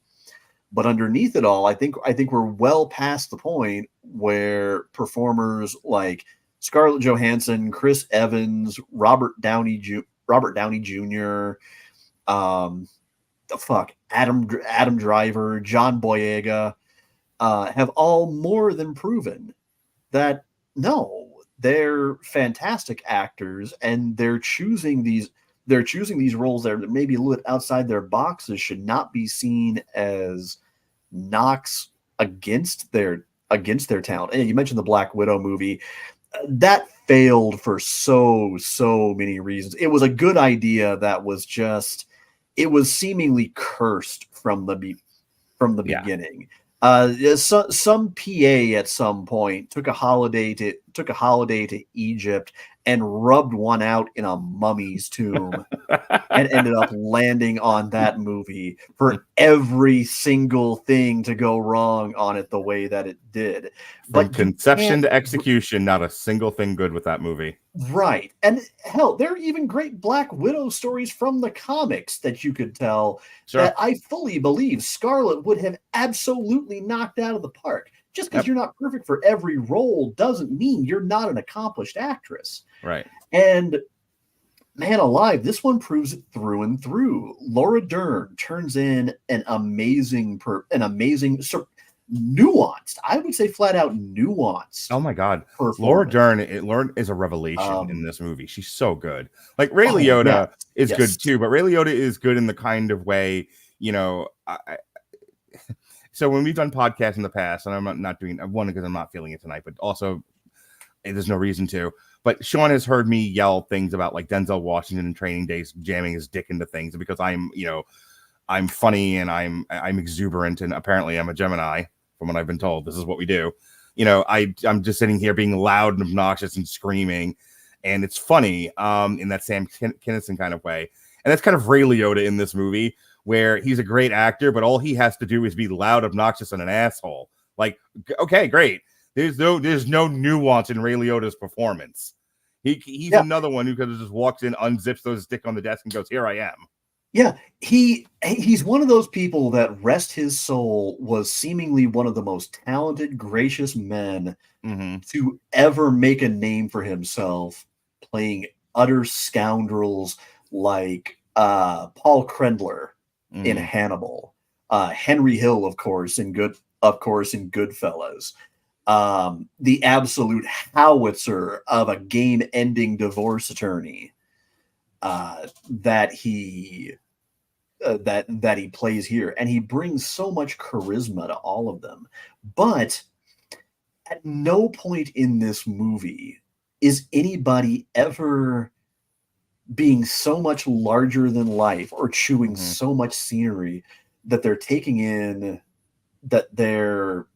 But underneath it all, I think we're well past the point where performers like Scarlett Johansson, Chris Evans, Robert Downey Jr., Adam Driver, John Boyega, have all more than proven that no, they're fantastic actors, and they're choosing these roles that are maybe a little bit outside their boxes, should not be seen as knocks against their talent. And you mentioned the Black Widow movie. That failed for so many reasons. It was a good idea that was just, it was seemingly cursed from the beginning. Some PA at some point took a holiday to Egypt and rubbed one out in a mummy's tomb and ended up landing on that movie for every single thing to go wrong on it the way that it did. From conception to execution, not a single thing good with that movie. Right. And hell, there are even great Black Widow stories from the comics that you could tell that I fully believe Scarlett would have absolutely knocked out of the park. Just because you're not perfect for every role doesn't mean you're not an accomplished actress. Right. And man alive, this one proves it through and through. Laura Dern turns in an amazing, nuanced, I would say flat out nuanced. Oh my God. Laura Dern is a revelation in this movie. She's so good. Like Ray Liotta is good too, but Ray Liotta is good in the kind of way, So when we've done podcasts in the past, and I'm not doing one because I'm not feeling it tonight, but also there's no reason to. But Sean has heard me yell things about like Denzel Washington in Training Days jamming his dick into things, and because I'm funny and I'm exuberant, and apparently I'm a Gemini, from what I've been told. This is what we do. I'm just sitting here being loud and obnoxious and screaming, and it's funny in that Sam Kinison kind of way. And that's kind of Ray Liotta in this movie, where he's a great actor, but all he has to do is be loud, obnoxious, and an asshole. Like, okay, great. There's no nuance in Ray Liotta's performance. He's another one who could have just walks in, unzips those dick on the desk, and goes, "Here I am." Yeah, he's one of those people that, rest his soul, was seemingly one of the most talented, gracious men to ever make a name for himself, playing utter scoundrels like Paul Krendler in Hannibal, Henry Hill, of course, in Goodfellas. The absolute howitzer of a game-ending divorce attorney that he plays here, and he brings so much charisma to all of them. But at no point in this movie is anybody ever being so much larger than life or chewing so much scenery that they're taking in, that they're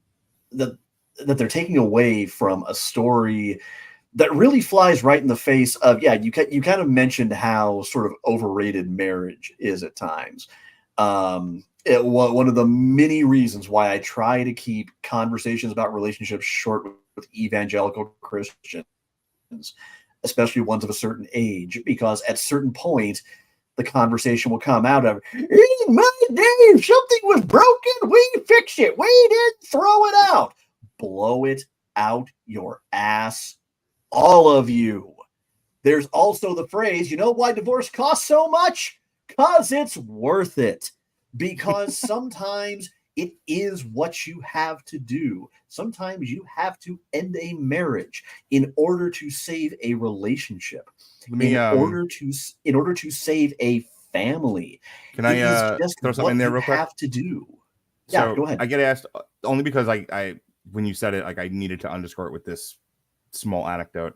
taking away from a story that really flies right in the face of, you kind of mentioned how sort of overrated marriage is at times. One of the many reasons why I try to keep conversations about relationships short with evangelical Christians, especially ones of a certain age, because at certain point, the conversation will come out of, "In my day, if something was broken, we fix it. We didn't throw it out." Blow it out your ass, all of you. There's also the phrase, you know why divorce costs so much? Because it's worth it. Because sometimes it is what you have to do. Sometimes you have to end a marriage in order to save a relationship. In order to save a family. Can I throw something in there real quick? Have to do. So go ahead. I get asked only because I when you said it, like I needed to underscore it with this small anecdote.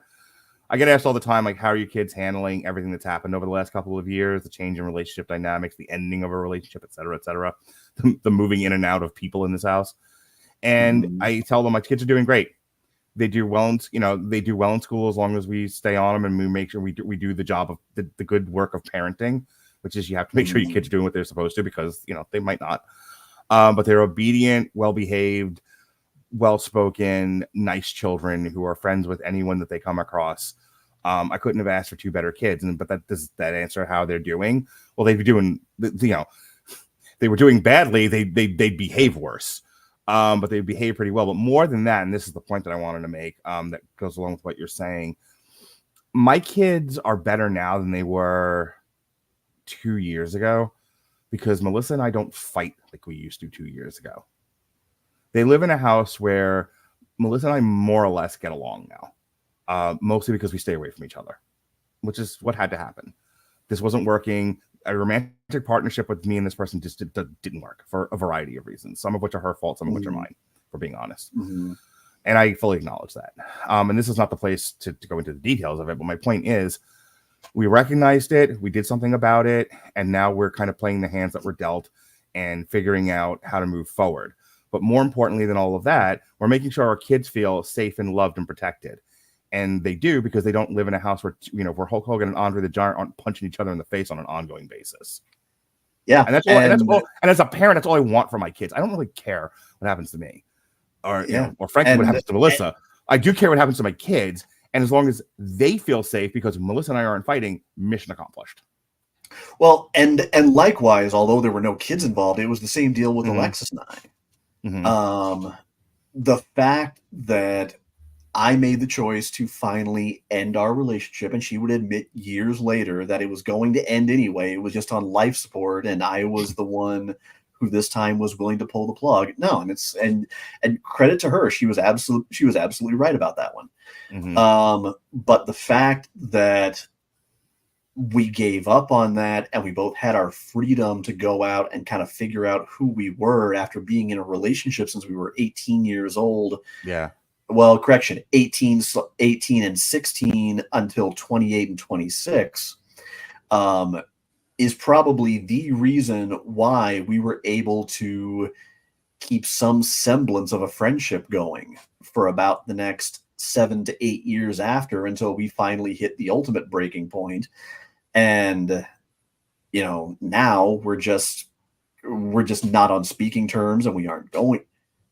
I get asked all the time, like, how are your kids handling everything that's happened over the last couple of years, the change in relationship dynamics, the ending of a relationship, et cetera, the moving in and out of people in this house. And I tell them my kids are doing great. They do well in school as long as we stay on them and we make sure we do the job of the good work of parenting, which is you have to make sure your kids are doing what they're supposed to, because they might not. But they're obedient, well-behaved, well-spoken, nice children who are friends with anyone that they come across. I couldn't have asked for two better kids. But does that answer how they're doing? Well, they'd be doing, they were doing badly. They'd behave worse. But they behave pretty well. But more than that, and this is the point that I wanted to make, that goes along with what you're saying. My kids are better now than they were 2 years ago, because Melissa and I don't fight like we used to 2 years ago. They live in a house where Melissa and I more or less get along now, mostly because we stay away from each other, which is what had to happen. This wasn't working. A romantic partnership with me and this person just didn't work for a variety of reasons, some of which are her fault, some of which are mine, for being honest. And I fully acknowledge that. And this is not the place to go into the details of it, but my point is, we recognized it, we did something about it, and now we're kind of playing the hands that were dealt and figuring out how to move forward. But more importantly than all of that, we're making sure our kids feel safe and loved and protected. And they do, because they don't live in a house where, where Hulk Hogan and Andre the Giant aren't punching each other in the face on an ongoing basis. Yeah. And and as a parent, that's all I want for my kids. I don't really care what happens to me or frankly, what happens to Melissa. I do care what happens to my kids. And as long as they feel safe, because Melissa and I aren't fighting, mission accomplished. Well, and likewise, although there were no kids involved, it was the same deal with Alexis and I. The fact that I made the choice to finally end our relationship, and she would admit years later that it was going to end anyway. It was just on life support, and I was the one who this time was willing to pull the plug. No, and credit to her, she was absolutely right about that one. But the fact that we gave up on that, and we both had our freedom to go out and kind of figure out who we were after being in a relationship since we were 18 years old. Yeah. Well, correction, 18 and 16 until 28 and 26, is probably the reason why we were able to keep some semblance of a friendship going for about the next 7 to 8 years after, until we finally hit the ultimate breaking point. And now we're just not on speaking terms, and we aren't going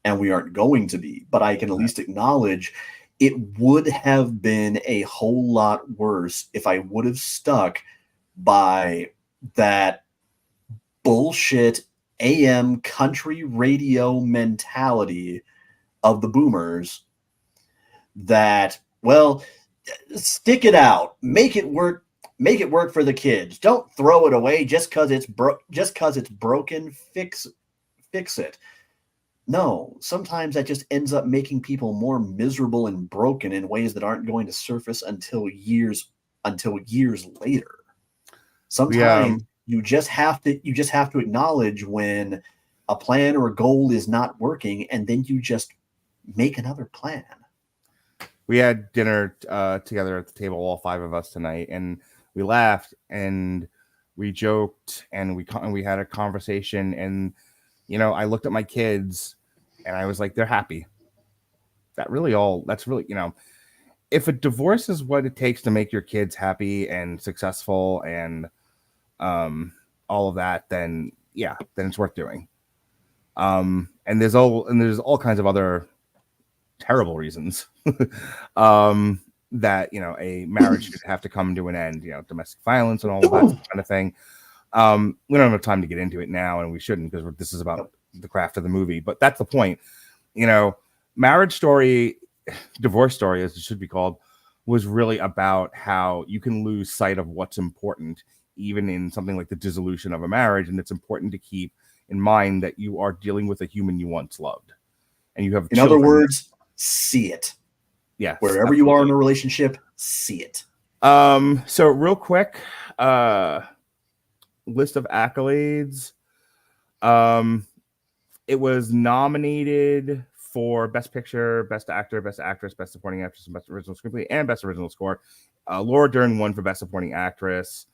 to be. But I can at least acknowledge it would have been a whole lot worse if I would have stuck by that bullshit AM country radio mentality of the boomers that, well, stick it out, make it work for the kids. Don't throw it away just because it's broken. Fix it. No, sometimes that just ends up making people more miserable and broken in ways that aren't going to surface until years later. Sometimes you just have to acknowledge when a plan or a goal is not working, and then you just make another plan. We had dinner together at the table, all 5 of us tonight, and we laughed and we joked and we had a conversation. And I looked at my kids and I was like, they're happy. That's really, if a divorce is what it takes to make your kids happy and successful and all of that, then it's worth doing. And there's all kinds of other terrible reasons that a marriage should have to come to an end, domestic violence and all of that kind of thing. We don't have time to get into it now, and we shouldn't, because this is about the craft of the movie. But that's the point. Marriage Story, Divorce Story, as it should be called, was really about how you can lose sight of what's important, even in something like the dissolution of a marriage. And it's important to keep in mind that you are dealing with a human you once loved, and you have in other words, see it. Yeah, wherever absolutely. You are in a relationship, see it. So real quick, list of accolades. It was nominated for Best Picture, Best Actor, Best Actress, Best Supporting Actress, and Best Original Screenplay, and Best Original Score. Laura Dern won for Best Supporting Actress.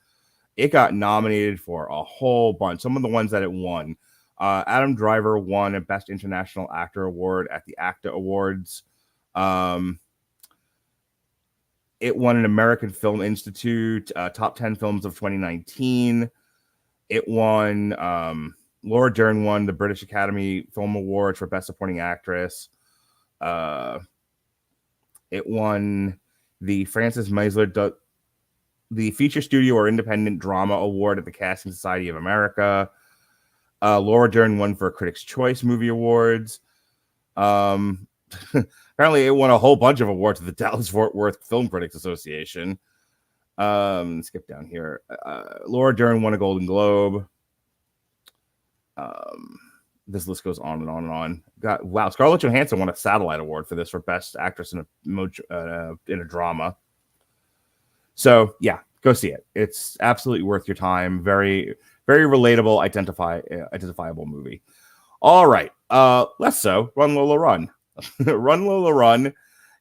It got nominated for a whole bunch. Some of the ones that it won. Adam Driver won a Best International Actor Award at the ACTA Awards. It won an American Film Institute Top 10 Films of 2019. It won, Laura Dern won the British Academy Film Award for Best Supporting Actress. It won the Francis Meisler, the Feature Studio or Independent Drama Award at the Casting Society of America. Laura Dern won for Critics' Choice Movie Awards. Apparently, it won a whole bunch of awards at the Dallas-Fort Worth Film Critics Association. Skip down here. Laura Dern won a Golden Globe. This list goes on and on and on. Wow, Scarlett Johansson won a Satellite Award for this for Best Actress in a Drama. So yeah, go see it. It's absolutely worth your time. Very, very relatable, identifiable movie. All right, less so. Run Lola Run. Run Lola Run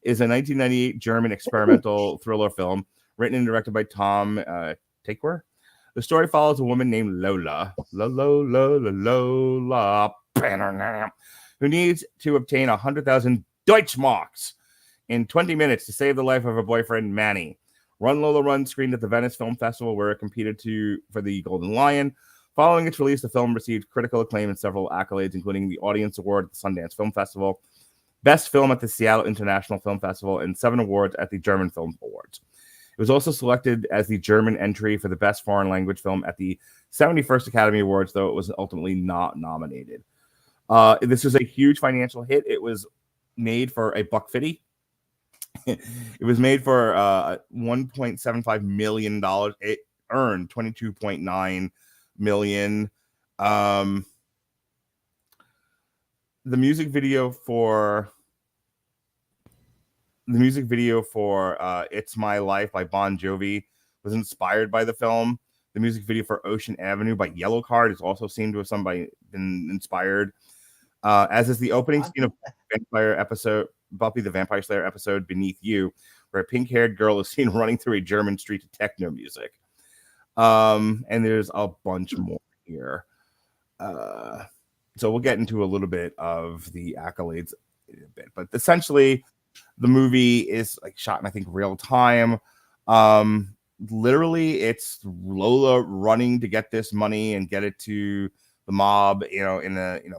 is a 1998 German experimental thriller film written and directed by Tom Tykwer. The story follows a woman named Lola, who needs to obtain 100,000 Deutschmarks in 20 minutes to save the life of her boyfriend, Manny. Run Lola Run screened at the Venice Film Festival, where it competed for the Golden Lion. Following its release, the film received critical acclaim and several accolades, including the Audience Award at the Sundance Film Festival, Best Film at the Seattle International Film Festival, and 7 awards at the German Film Awards. It was also selected as the German entry for the Best Foreign Language Film at the 71st Academy Awards, though it was ultimately not nominated. This was a huge financial hit. It was made for $150. It was made for $1.75 million. It earned $22.9 million. The music video for It's My Life by Bon Jovi was inspired by the film. The music video for Ocean Avenue by Yellow Card is also seemed to have been inspired. As is the opening scene of Buffy the Vampire Slayer episode Beneath You, where a pink-haired girl is seen running through a German street to techno music. And there's a bunch more here. So we'll get into a little bit of the accolades in a bit, but essentially the movie is like shot in, I think, real time. Literally it's Lola running to get this money and get it to the mob,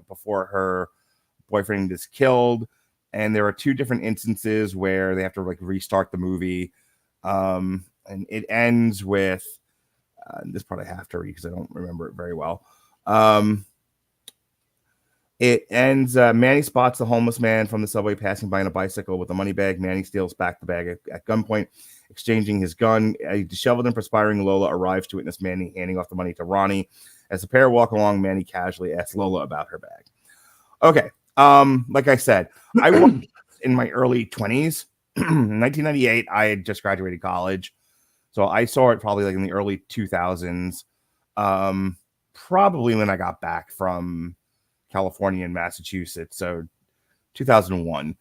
before her boyfriend is killed. And there are two different instances where they have to like restart the movie. And it ends with this part I have to read because I don't remember it very well. It ends, Manny spots the homeless man from the subway passing by on a bicycle with a money bag. Manny steals back the bag at gunpoint, exchanging his gun. A disheveled and perspiring Lola arrives to witness Manny handing off the money to Ronnie. As the pair walk along, Manny casually asks Lola about her bag. Okay, like I said, I was in my early 20s. In 1998, I had just graduated college. So I saw it probably like in the early 2000s. Probably when I got back from California and Massachusetts, so 2001.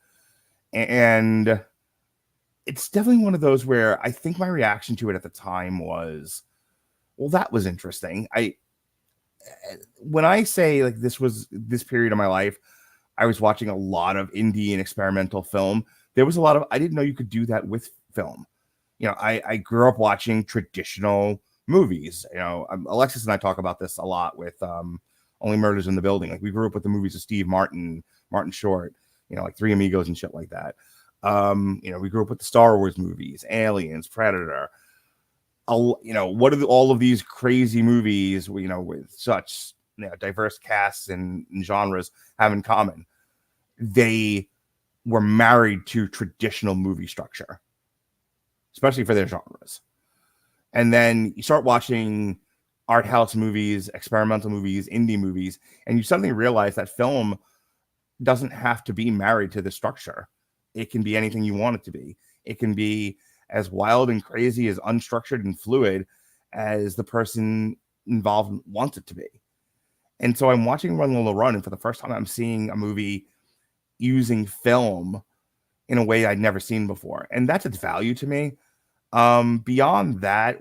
And it's definitely one of those where I think my reaction to it at the time was, well, that was interesting. When I say like this period of my life, I was watching a lot of indie and experimental film. There was a lot of, I didn't know you could do that with film. I grew up watching traditional movies. Alexis and I talk about this a lot with Only Murders in the Building. Like we grew up with the movies of Steve Martin, Martin Short, like Three Amigos and shit like that. We grew up with the Star Wars movies, Aliens, Predator. What do all of these crazy movies, with such diverse casts and genres have in common? They were married to traditional movie structure, especially for their genres. And then you start watching art house movies, experimental movies, indie movies, and you suddenly realize that film doesn't have to be married to the structure. It can be anything you want it to be. It can be as wild and crazy, as unstructured and fluid as the person involved wants it to be. And so I'm watching Run Lola Run, and for the first time, I'm seeing a movie using film in a way I'd never seen before. And that's its value to me. Beyond that,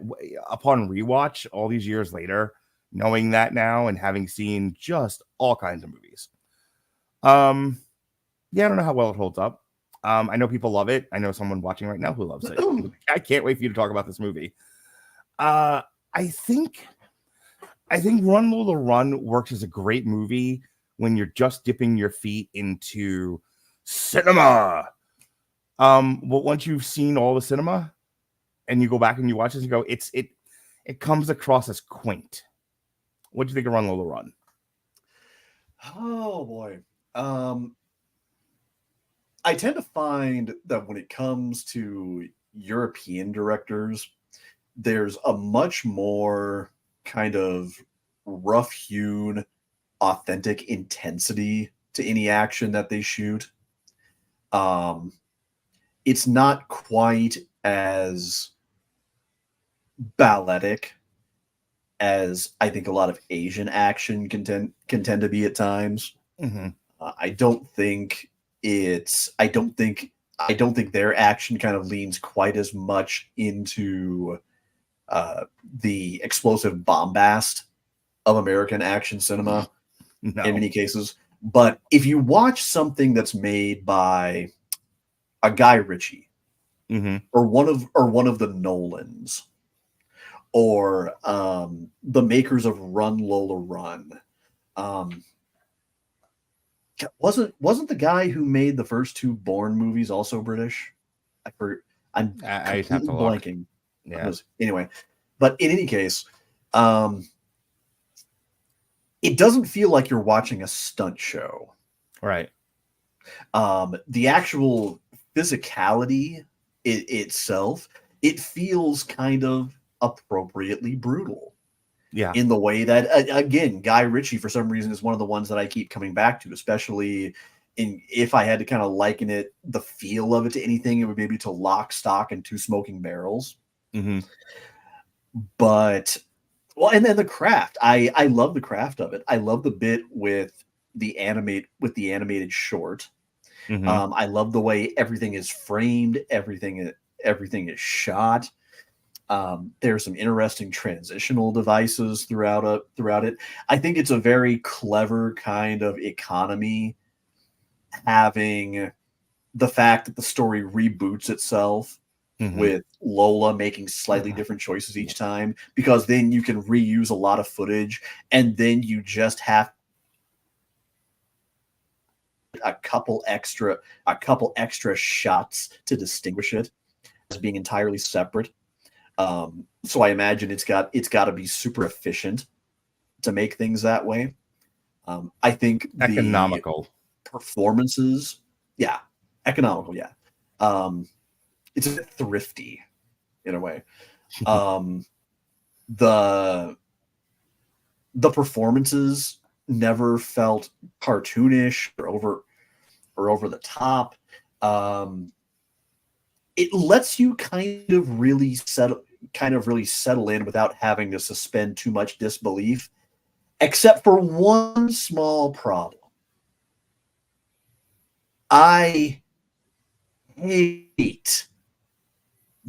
upon rewatch all these years later, knowing that now and having seen just all kinds of movies, I don't know how well it holds up. I know people love it. I know someone watching right now who loves it. I can't wait for you to talk about this movie. I think Run Lola Run works as a great movie when you're just dipping your feet into cinema. But once you've seen all the cinema and you go back and you watch this and go, it comes across as quaint. What do you think of Run Lola Run? Oh boy. I tend to find that when it comes to European directors, there's a much more kind of rough-hewn, authentic intensity to any action that they shoot. It's not quite as balletic as I think a lot of Asian action can tend to be at times. Mm-hmm. I don't think their action kind of leans quite as much into the explosive bombast of American action cinema in many cases. But if you watch something that's made by a Guy Ritchie, mm-hmm. or one of the Nolans, or the makers of Run Lola Run, wasn't the guy who made the first two Bourne movies also British? I'm I have to look. blanking. Yeah. Anyway, but in any case, it doesn't feel like you're watching a stunt show. Right. The actual physicality itself, it feels kind of appropriately brutal. Yeah. In the way that, again, Guy Ritchie, for some reason, is one of the ones that I keep coming back to, especially if I had to kind of liken it, the feel of it to anything, it would maybe to Lock, Stock, and Two Smoking Barrels. Mm-hmm. But well, and then the craft. I love the craft of it. I love the bit with the animated short. Mhm. I love the way everything is framed, everything is shot. There's some interesting transitional devices throughout it. I think it's a very clever kind of economy, having the fact that the story reboots itself Mhm. with Lola making slightly different choices each time, because then you can reuse a lot of footage, and then you just have a couple extra shots to distinguish it as being entirely separate. So I imagine it's got to be super efficient to make things that way. I think the Economical. performances, yeah, economical, yeah. It's a bit thrifty in a way. Um, the performances never felt cartoonish or over the top. Um, it lets you kind of really settle in without having to suspend too much disbelief, except for one small problem. I hate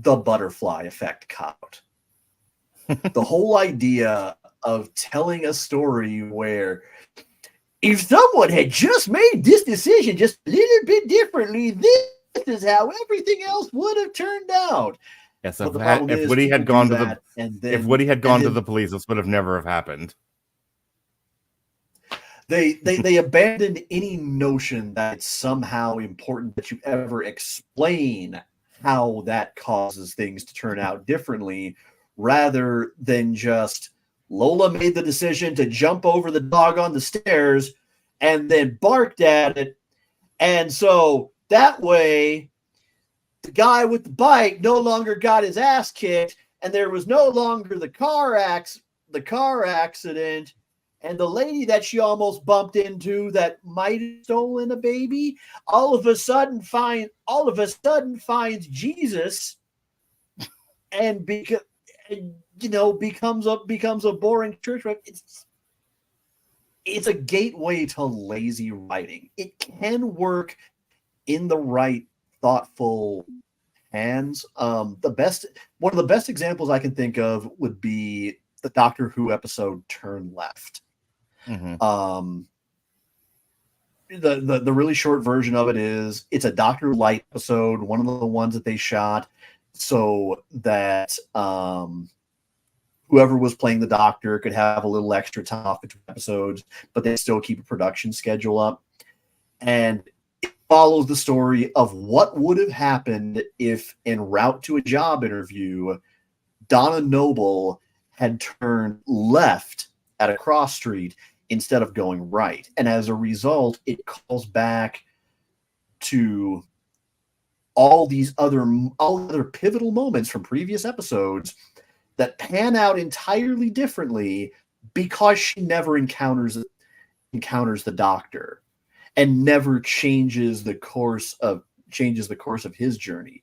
the butterfly effect cop. The whole idea of telling a story where if someone had just made this decision just a little bit differently, this is how everything else would have turned out. Yes, But the problem if is Woody people had do gone to the that, and if then Woody had gone to the police, this would have never have happened. they abandoned any notion that it's somehow important that you ever explain how that causes things to turn out differently, rather than just Lola made the decision to jump over the dog on the stairs and then barked at it, and so that way the guy with the bike no longer got his ass kicked, and there was no longer the car accident, and the lady that she almost bumped into that might have stolen a baby all of a sudden finds Jesus, and becomes a boring church. It's a gateway to lazy writing. It can work in the right thoughtful hands. One of the best examples I can think of would be the Doctor Who episode Turn Left. Mhm. The really short version of it is it's a Doctor Light episode, one of the ones that they shot so that whoever was playing the Doctor could have a little extra time off between episodes, but they still keep a production schedule up. And it follows the story of what would have happened if, en route to a job interview, Donna Noble had turned left at a cross street instead of going right. And as a result, it calls back to all other pivotal moments from previous episodes that pan out entirely differently because she never encounters the Doctor and never changes the course of his journey.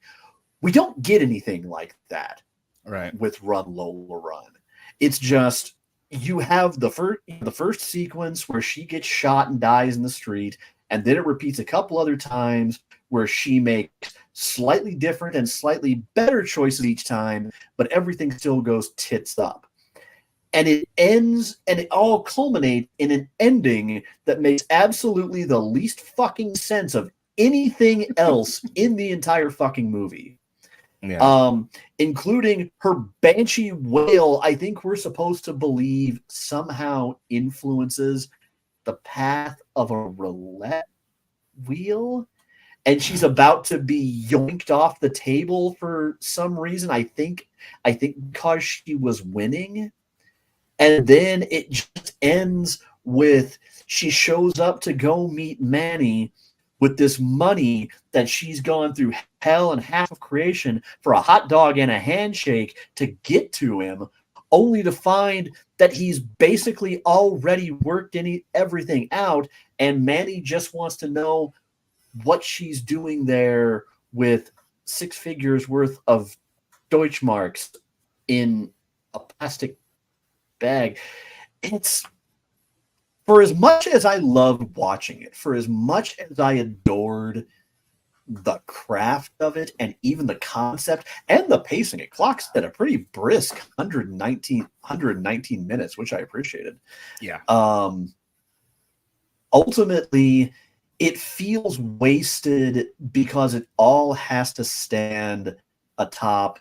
We don't get anything like that Right. with Run Lola Run. It's just you have the first sequence where she gets shot and dies in the street, and then it repeats a couple other times where she makes slightly different and slightly better choices each time, but everything still goes tits up. And it all culminates in an ending that makes absolutely the least fucking sense of anything else in the entire fucking movie. Yeah. Including her banshee wail, I think we're supposed to believe somehow influences the path of a roulette wheel, and she's about to be yoinked off the table for some reason. I think because she was winning. And then it just ends with she shows up to go meet Manny with this money that she's gone through hell and half of creation for a hot dog and a handshake to get to him, only to find that he's basically already worked everything out, and Manny just wants to know what she's doing there with 6 figures worth of Deutschmarks in a plastic bag. It's, for as much as I loved watching it, for as much as I adored the craft of it and even the concept and the pacing, it clocks at a pretty brisk 119 minutes, which I appreciated. Yeah. Ultimately, it feels wasted because it all has to stand atop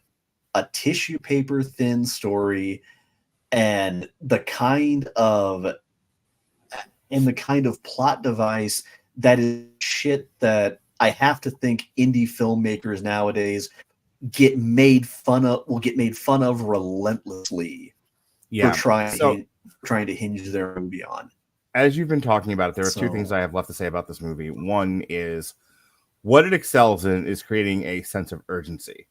a tissue paper thin story and the kind of plot device that is shit that I have to think indie filmmakers nowadays will get made fun of relentlessly for trying to hinge their movie on. As you've been talking about it, there are two things I have left to say about this movie. One is what it excels in is creating a sense of urgency.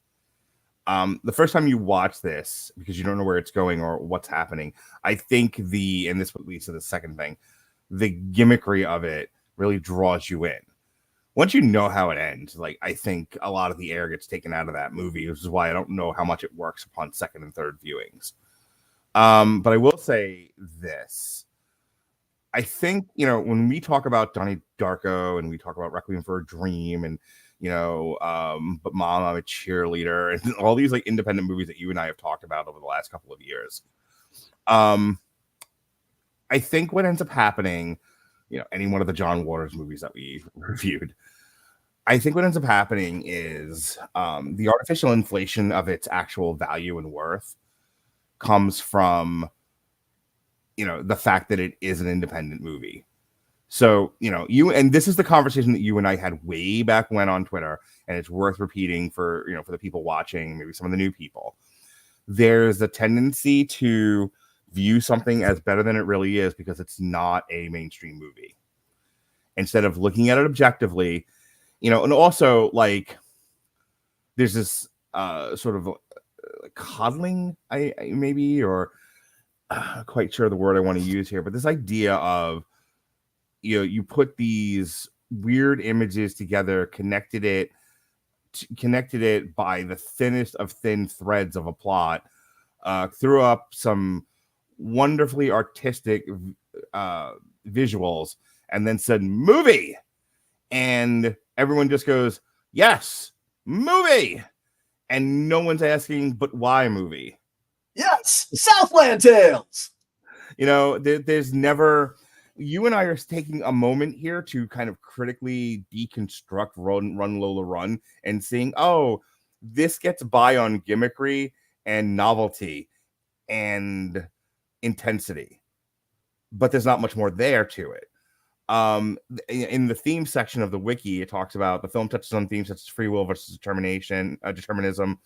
The first time you watch this, because you don't know where it's going or what's happening, I think and this leads to the second thing, the gimmickry of it really draws you in. Once you know how it ends, like, I think a lot of the air gets taken out of that movie, which is why I don't know how much it works upon second and third viewings. But I will say this. I think, when we talk about Donnie Darko and we talk about Requiem for a Dream and, But Mom, I'm a Cheerleader and all these like independent movies that you and I have talked about over the last couple of years. I think what ends up happening, any one of the John Waters movies that we reviewed, I think what ends up happening is the artificial inflation of its actual value and worth comes from, the fact that it is an independent movie. So, and this is the conversation that you and I had way back when on Twitter, and it's worth repeating for the people watching, maybe some of the new people. There's a tendency to view something as better than it really is because it's not a mainstream movie. Instead of looking at it objectively, and also like there's this sort of coddling, maybe, or quite sure the word I want to use here, but this idea of, you put these weird images together, connected it by the thinnest of thin threads of a plot, threw up some wonderfully artistic visuals, and then said movie, and everyone just goes, yes, movie, and no one's asking, but why movie? Yes, Southland Tales. There's never. You and I are taking a moment here to kind of critically deconstruct Run Lola Run and seeing, oh, this gets by on gimmickry and novelty and intensity, but there's not much more there to it. In the theme section of the wiki, it talks about the film touches on themes such as free will versus determinism,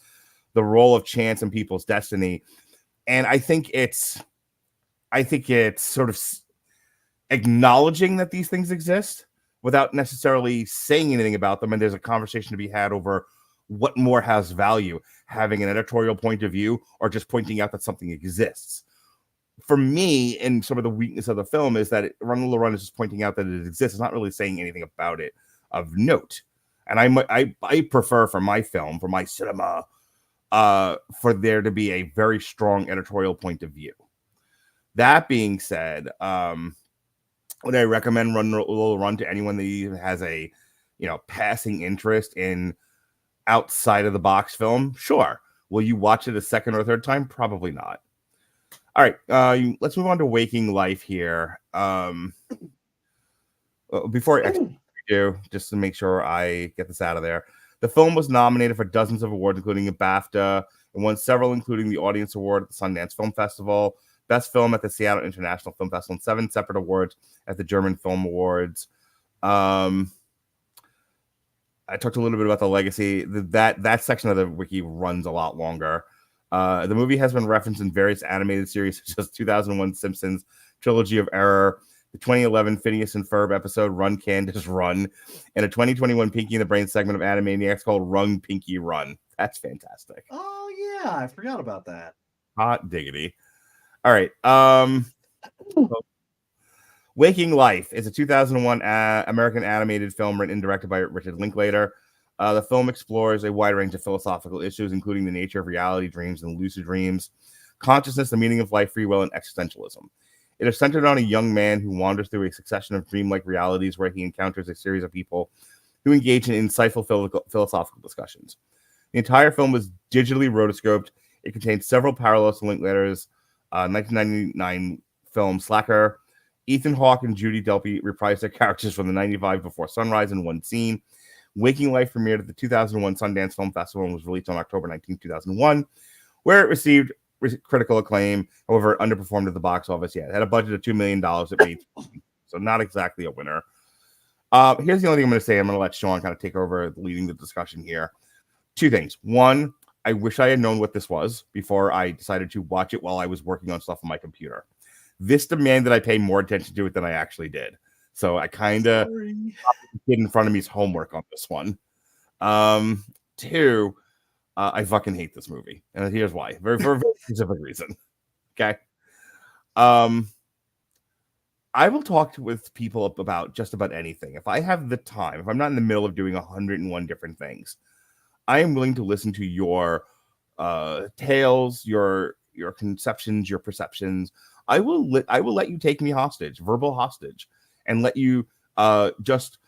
the role of chance in people's destiny. And I think it's sort of acknowledging that these things exist without necessarily saying anything about them. And there's a conversation to be had over what more has value, having an editorial point of view or just pointing out that something exists. For me, and some of the weakness of the film is that Run Lola Run is just pointing out that it exists. It's not really saying anything about it of note. And I prefer for my film, for my cinema, for there to be a very strong editorial point of view. That being said, would I recommend Run Lola Run to anyone that has a passing interest in outside of the box film? Sure. Will you watch it a second or third time? Probably not. All right, let's move on to Waking Life here. Before I do, just to make sure I get this out of there, the film was nominated for dozens of awards, including a BAFTA, and won several, including the Audience Award at the Sundance Film Festival, Best Film at the Seattle International Film Festival, and 7 separate awards at the German Film Awards. I talked a little bit about the legacy. That section of the wiki runs a lot longer. The movie has been referenced in various animated series such as 2001 Simpsons, Trilogy of Error, the 2011 Phineas and Ferb episode Run Candace Run, and a 2021 Pinky and the Brain segment of Animaniacs called Run Pinky Run. That's fantastic. Oh yeah, I forgot about that. Hot diggity. All right. Waking Life is a 2001 American animated film written and directed by Richard Linklater. The film explores a wide range of philosophical issues, including the nature of reality, dreams, and lucid dreams. consciousness, the meaning of life, free will, and existentialism. It is centered on a young man who wanders through a succession of dreamlike realities where he encounters a series of people who engage in insightful philosophical discussions. The entire film was digitally rotoscoped. It contains several parallels to Linklater's 1999 film Slacker. Ethan Hawke and Judy Delpy reprised their characters from the 95 Before Sunrise in one scene. Waking Life premiered at the 2001 Sundance Film Festival and was released on October 19, 2001, where it received critical acclaim. However, it underperformed at the box office. Yeah, it had a budget of $2 million. It made, so not exactly a winner. Here's the only thing I'm going to say. I'm going to let Sean kind of take over leading the discussion here. Two things. One, I wish I had known what this was before I decided to watch it while I was working on stuff on my computer. This demanded I pay more attention to it than I actually did. So I kind of did in front of me's homework on this one. Two, I fucking hate this movie. And here's why. For a very specific reason. Okay. I will talk with people about just about anything. If I have the time, if I'm not in the middle of doing 101 different things, I am willing to listen to your tales, your conceptions, your perceptions. I will let you take me hostage, verbal hostage, and let you just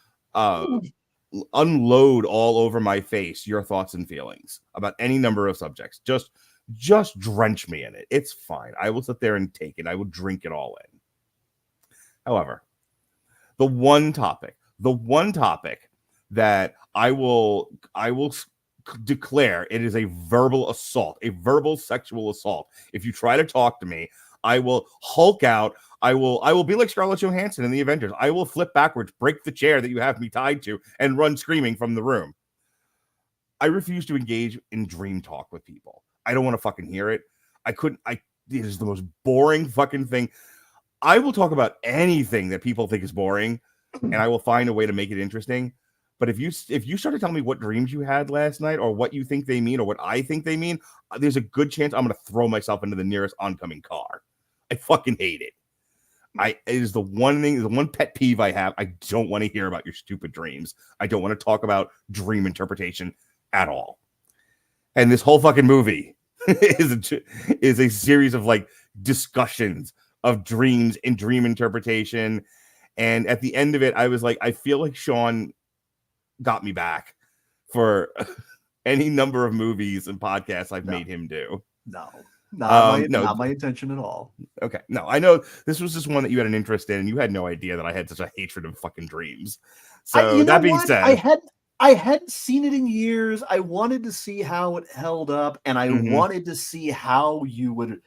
unload all over my face your thoughts and feelings about any number of subjects. Just drench me in it. It's fine. I will sit there and take it. I will drink it all in. However, the one topic that I will declare it is a verbal assault, a verbal sexual assault. If you try to talk to me, I will Hulk out. I will be like Scarlett Johansson in the Avengers. I will flip backwards, break the chair that you have me tied to, and run screaming from the room. I refuse to engage in dream talk with people. I don't want to fucking hear it. It is the most boring fucking thing. I will talk about anything that people think is boring, and I will find a way to make it interesting. But if you start to tell me what dreams you had last night, or what you think they mean, or what I think they mean, there's a good chance I'm going to throw myself into the nearest oncoming car. I fucking hate it. It is the one pet peeve I have. I don't want to hear about your stupid dreams. I don't want to talk about dream interpretation at all. And this whole fucking movie is a series of like discussions of dreams and dream interpretation. And at the end of it, I was like, I feel like Sean got me back for any number of movies and podcasts I've made him do. Not my intention at all. Okay. No, I know this was just one that you had an interest in, and you had no idea that I had such a hatred of fucking dreams. So that being said, I hadn't seen it in years. I wanted to see how it held up, and I wanted to see how you would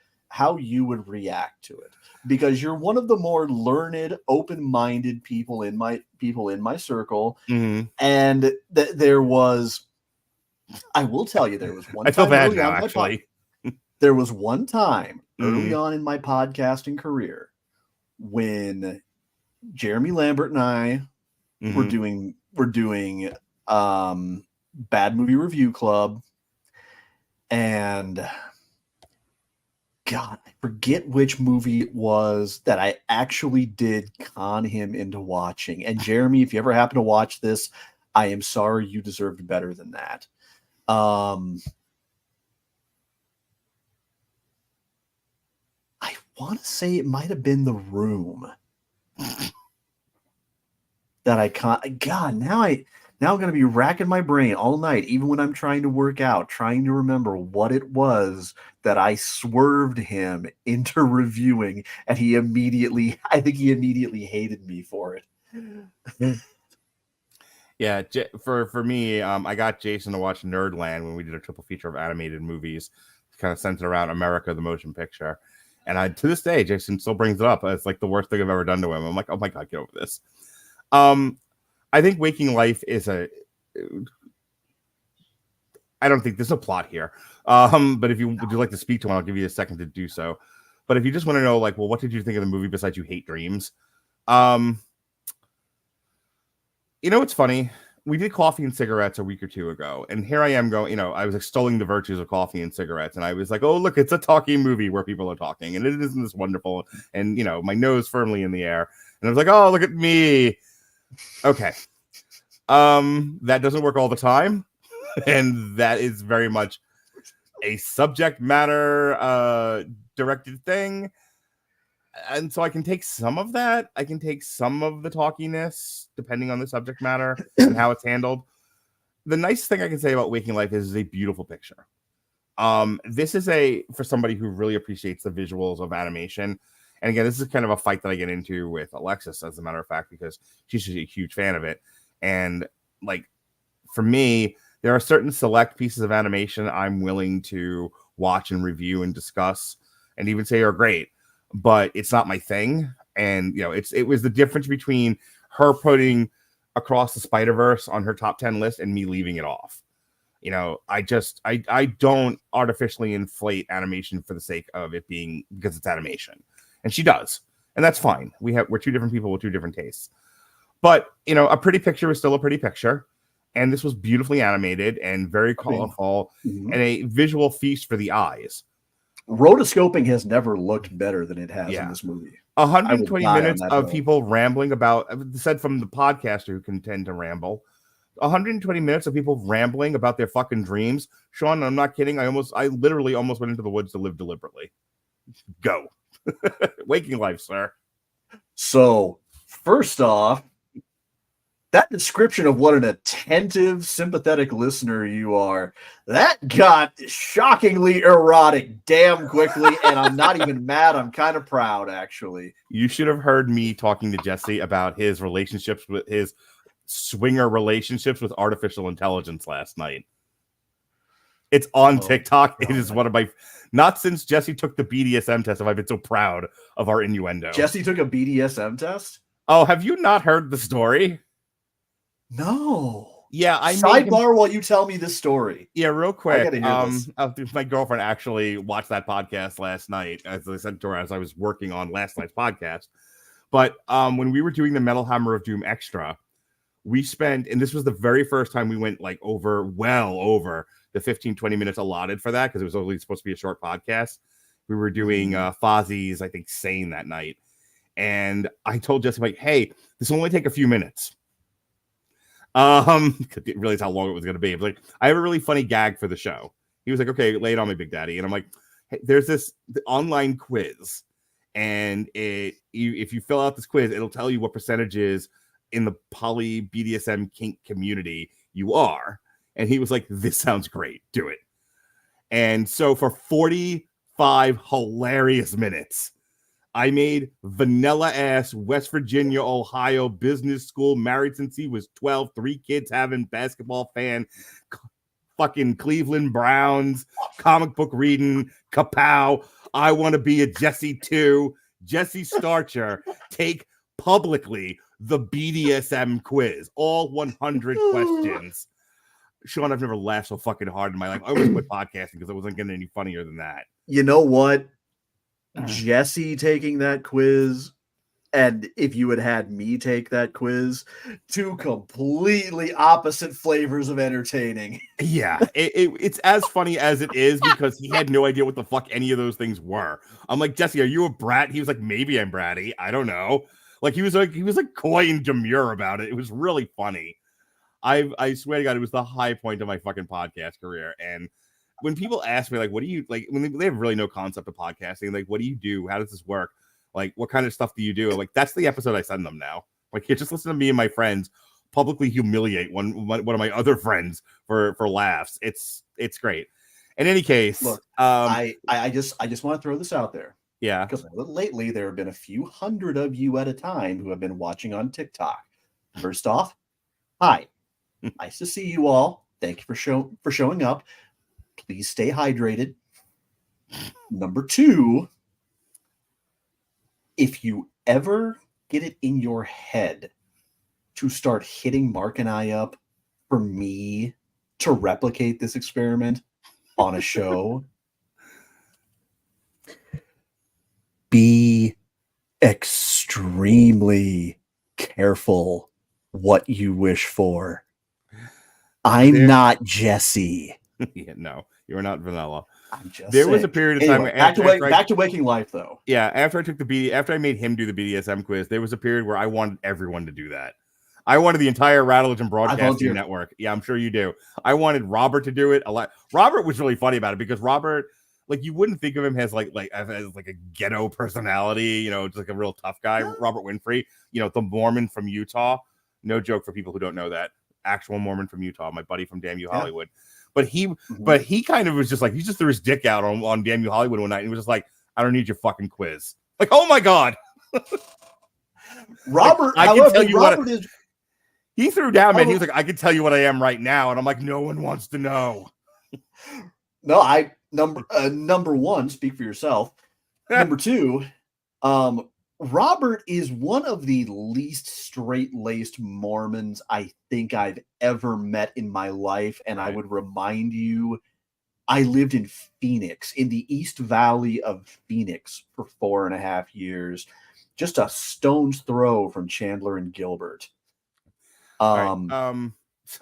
react to it, because you're one of the more learned, open-minded people in my circle. And there was, I will tell you, there was one. I feel bad now, actually. There was one time early on in my podcasting career when Jeremy Lambert and I were doing Bad Movie Review Club, and God, I forget which movie it was that I actually did con him into watching. And Jeremy, if you ever happen to watch this, I am sorry, you deserved better than that. I want to say it might have been The Room that I can't. God, now I'm going to be racking my brain all night, even when I'm trying to work out, trying to remember what it was that I swerved him into reviewing, and I think he immediately hated me for it. Yeah, for me, I got Jason to watch Nerdland when we did a triple feature of animated movies, kind of centered around America, the motion picture. And to this day, Jason still brings it up. It's like the worst thing I've ever done to him. I'm like, oh my God, get over this. I think Waking Life is I don't think there's a plot here. But if you would like to speak to one, I'll give you a second to do so. But if you just want to know, like, well, what did you think of the movie besides you hate dreams? You know, it's funny. We did Coffee and Cigarettes a week or two ago, and here I am going, I was extolling the virtues of coffee and cigarettes, and I was like, oh, look, it's a talking movie where people are talking, and it isn't this wonderful, and, my nose firmly in the air, and I was like, oh, look at me. Okay. That doesn't work all the time, and that is very much a subject matter directed thing. And so I can take some of that. I can take some of the talkiness, depending on the subject matter and how it's handled. The nice thing I can say about Waking Life is a beautiful picture. This is for somebody who really appreciates the visuals of animation. And again, this is kind of a fight that I get into with Alexis, as a matter of fact, because she's just a huge fan of it. And like, for me, there are certain select pieces of animation I'm willing to watch and review and discuss and even say are great, but it's not my thing. And, you know, it was the difference between her putting Across the Spider-Verse on her top 10 list and me leaving it off. You know, I don't artificially inflate animation for the sake of it being because it's animation, and she does, and that's fine. We're two different people with two different tastes, but you know, a pretty picture is still a pretty picture, and this was beautifully animated and very colorful and a visual feast for the eyes. Rotoscoping has never looked better than it has in this movie. 120 minutes of people rambling about, said from the podcaster who can tend to ramble, 120 minutes of people rambling about their fucking dreams. Sean, I'm not kidding. I literally almost went into the woods to live deliberately. Go. Waking Life, sir. So, first off, that description of what an attentive, sympathetic listener you are, that got shockingly erotic damn quickly, and I'm not even mad. I'm kind of proud, actually. You should have heard me talking to Jesse about his relationships with his swinger relationships with artificial intelligence last night. It's on TikTok. It is one of my... Not since Jesse took the BDSM test have I been so proud of our innuendo. Jesse took a BDSM test? Oh, have you not heard the story? No. Yeah, sidebar while you tell me this story. Yeah, real quick. My girlfriend actually watched that podcast last night, as I said to her, as I was working on last night's podcast. But when we were doing the Metal Hammer of Doom Extra, we spent, and this was the very first time we went like well over the 15-20 minutes allotted for that, because it was only supposed to be a short podcast. We were doing Fozzie's, I think, Sane that night. And I told Jesse, like, hey, this will only take a few minutes. Didn't realize how long it was going to be. I was like, I have a really funny gag for the show. He was like, okay, lay it on me, Big Daddy. And I'm like, hey, there's this online quiz, and if you fill out this quiz, it'll tell you what percentages in the poly BDSM kink community you are. And he was like, this sounds great, do it. And so for 45 hilarious minutes, I made vanilla-ass West Virginia, Ohio business school, married since he was 12, 3 kids having, basketball fan, fucking Cleveland Browns, comic book reading, kapow, I want to be a Jesse too, Jesse Starcher, take publicly the BDSM quiz, all 100 questions. Sean, I've never laughed so fucking hard in my life. I always quit podcasting because I wasn't getting any funnier than that. You know what? Jesse taking that quiz, and if you had me take that quiz, two completely opposite flavors of entertaining. Yeah, it's as funny as it is because he had no idea what the fuck any of those things were. I'm like, Jesse, are you a brat? He was like, maybe I'm bratty. I don't know. Like he was like coy and demure about it. It was really funny. I swear to God, it was the high point of my fucking podcast career. And when people ask me, like, what do you, like, when they have really no concept of podcasting, like, what do you do? How does this work? Like, what kind of stuff do you do? Like, that's the episode I send them now. Like, you just listen to me and my friends publicly humiliate one of my other friends for laughs. It's great. In any case, look, I just want to throw this out there. Yeah. Because lately there have been a few hundred of you at a time who have been watching on TikTok. First off, hi. Nice to see you all. Thank you for showing up. Please stay hydrated. Number 2, if you ever get it in your head to start hitting Mark and I up for me to replicate this experiment on a show, be extremely careful what you wish for. I'm not Jesse. Yeah, no, you are not vanilla. I'm just there saying. Was a period of anyway, time back to Waking Life though. Yeah, after I made him do the BDSM quiz, there was a period where I wanted everyone to do that. I wanted the entire Radulich and Broadcasting volunteer. Network. Yeah, I'm sure you do. I wanted Robert to do it a lot. Robert was really funny about it because Robert, like, you wouldn't think of him as like a ghetto personality, just like a real tough guy. Robert Winfrey, the Mormon from Utah. No joke for people who don't know that. Actual Mormon from Utah, my buddy from Damn You Hollywood. But he kind of was just like, he just threw his dick out on Damn You Hollywood one night and he was just like, I don't need your fucking quiz. Like, oh my God. Robert, like, I can tell you Robert is. He threw down, man. He was like, I can tell you what I am right now. And I'm like, no one wants to know. No, number one, speak for yourself. Number two, Robert is one of the least straight-laced Mormons I think I've ever met in my life. And I would remind you, I lived in Phoenix, in the East Valley of Phoenix for 4.5 years, just a stone's throw from Chandler and Gilbert. So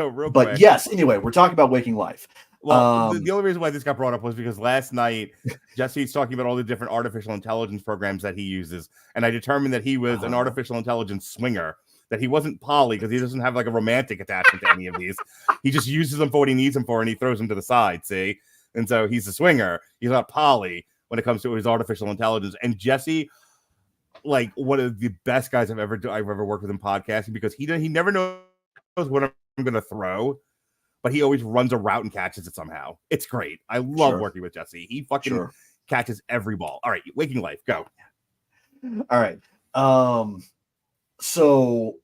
real but quick. Yes, anyway, we're talking about Waking Life. Well, the only reason why this got brought up was because last night Jesse's talking about all the different artificial intelligence programs that he uses, and I determined that he was an artificial intelligence swinger, that he wasn't poly because he doesn't have like a romantic attachment to any of these. He just uses them for what he needs them for, and he throws them to the side, see? And so he's a swinger. He's not poly when it comes to his artificial intelligence. And Jesse, like, one of the best guys I've ever worked with in podcasting, because he never knows what I'm going to throw, but he always runs a route and catches it somehow. It's great. I love working with Jesse. He fucking catches every ball. All right, Waking Life, go. All right. So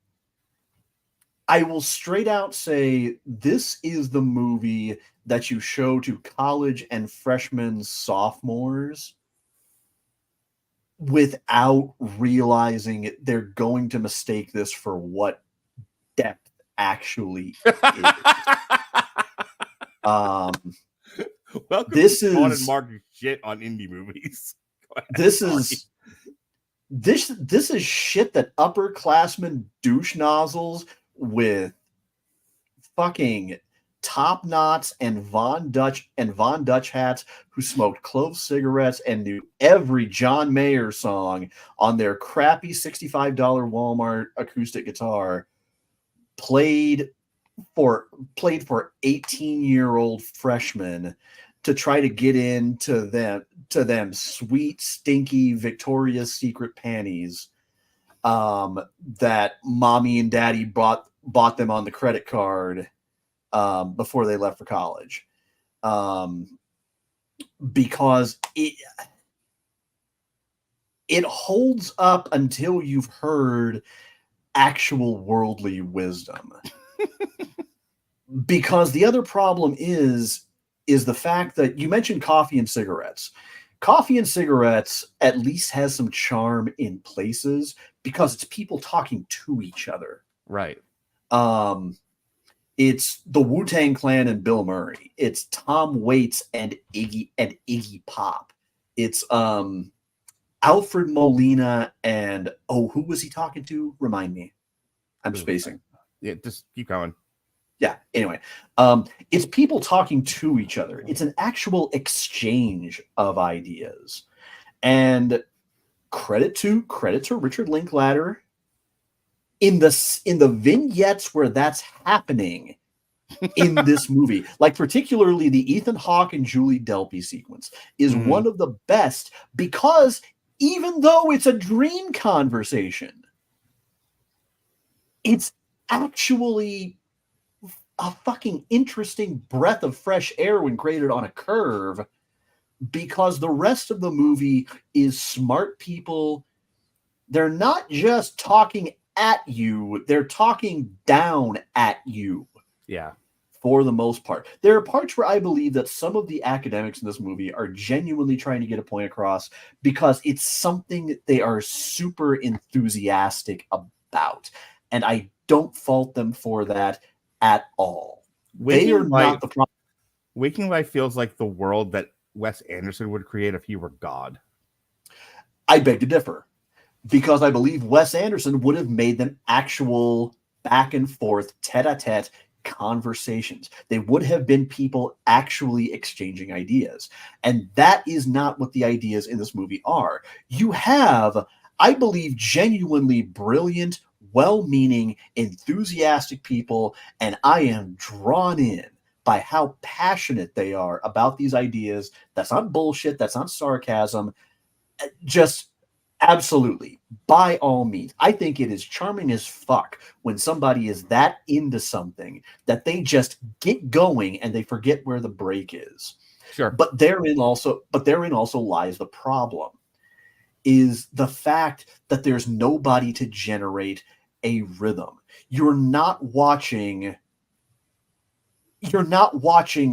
I will straight out say this is the movie that you show to college and freshman sophomores without realizing they're going to mistake this for what depth actually is. Welcome this to is Comer and Mark shit on indie movies. This is shit that upperclassmen douche nozzles with fucking top knots and Von Dutch hats who smoked clove cigarettes and knew every John Mayer song on their crappy $65 Walmart acoustic guitar played for 18-year-old freshmen to try to get into them sweet, stinky Victoria's Secret panties that mommy and daddy bought them on the credit card before they left for college. Because it holds up until you've heard actual worldly wisdom. Because the other problem is the fact that you mentioned coffee and cigarettes. Coffee and cigarettes at least has some charm in places because it's people talking to each other. Right. It's the Wu-Tang Clan and Bill Murray. It's Tom Waits and Iggy Pop. It's Alfred Molina and who was he talking to? Remind me. I'm spacing. Yeah, just keep going. Yeah, anyway. It's people talking to each other. It's an actual exchange of ideas. And credit to Richard Linklater in the vignettes where that's happening in this movie, like particularly the Ethan Hawke and Julie Delpy sequence is one of the best, because even though it's a dream conversation, it's actually a fucking interesting breath of fresh air when graded on a curve, because the rest of the movie is smart people. They're not just talking at you, they're talking down at you. Yeah. For the most part. There are parts where I believe that some of the academics in this movie are genuinely trying to get a point across because it's something that they are super enthusiastic about. And I don't fault them for that at all. They are not the problem. Waking Life feels like the world that Wes Anderson would create if he were God. I beg to differ, because I believe Wes Anderson would have made them actual back and forth, tete-a-tete conversations. They would have been people actually exchanging ideas. And that is not what the ideas in this movie are. You have, I believe, genuinely brilliant, well-meaning, enthusiastic people, and I am drawn in by how passionate they are about these ideas. That's not bullshit. That's not sarcasm. Just absolutely, by all means. I think it is charming as fuck when somebody is that into something that they just get going and they forget where the break is. Sure. But therein also lies the problem, is the fact that there's nobody to generate a rhythm. You're not watching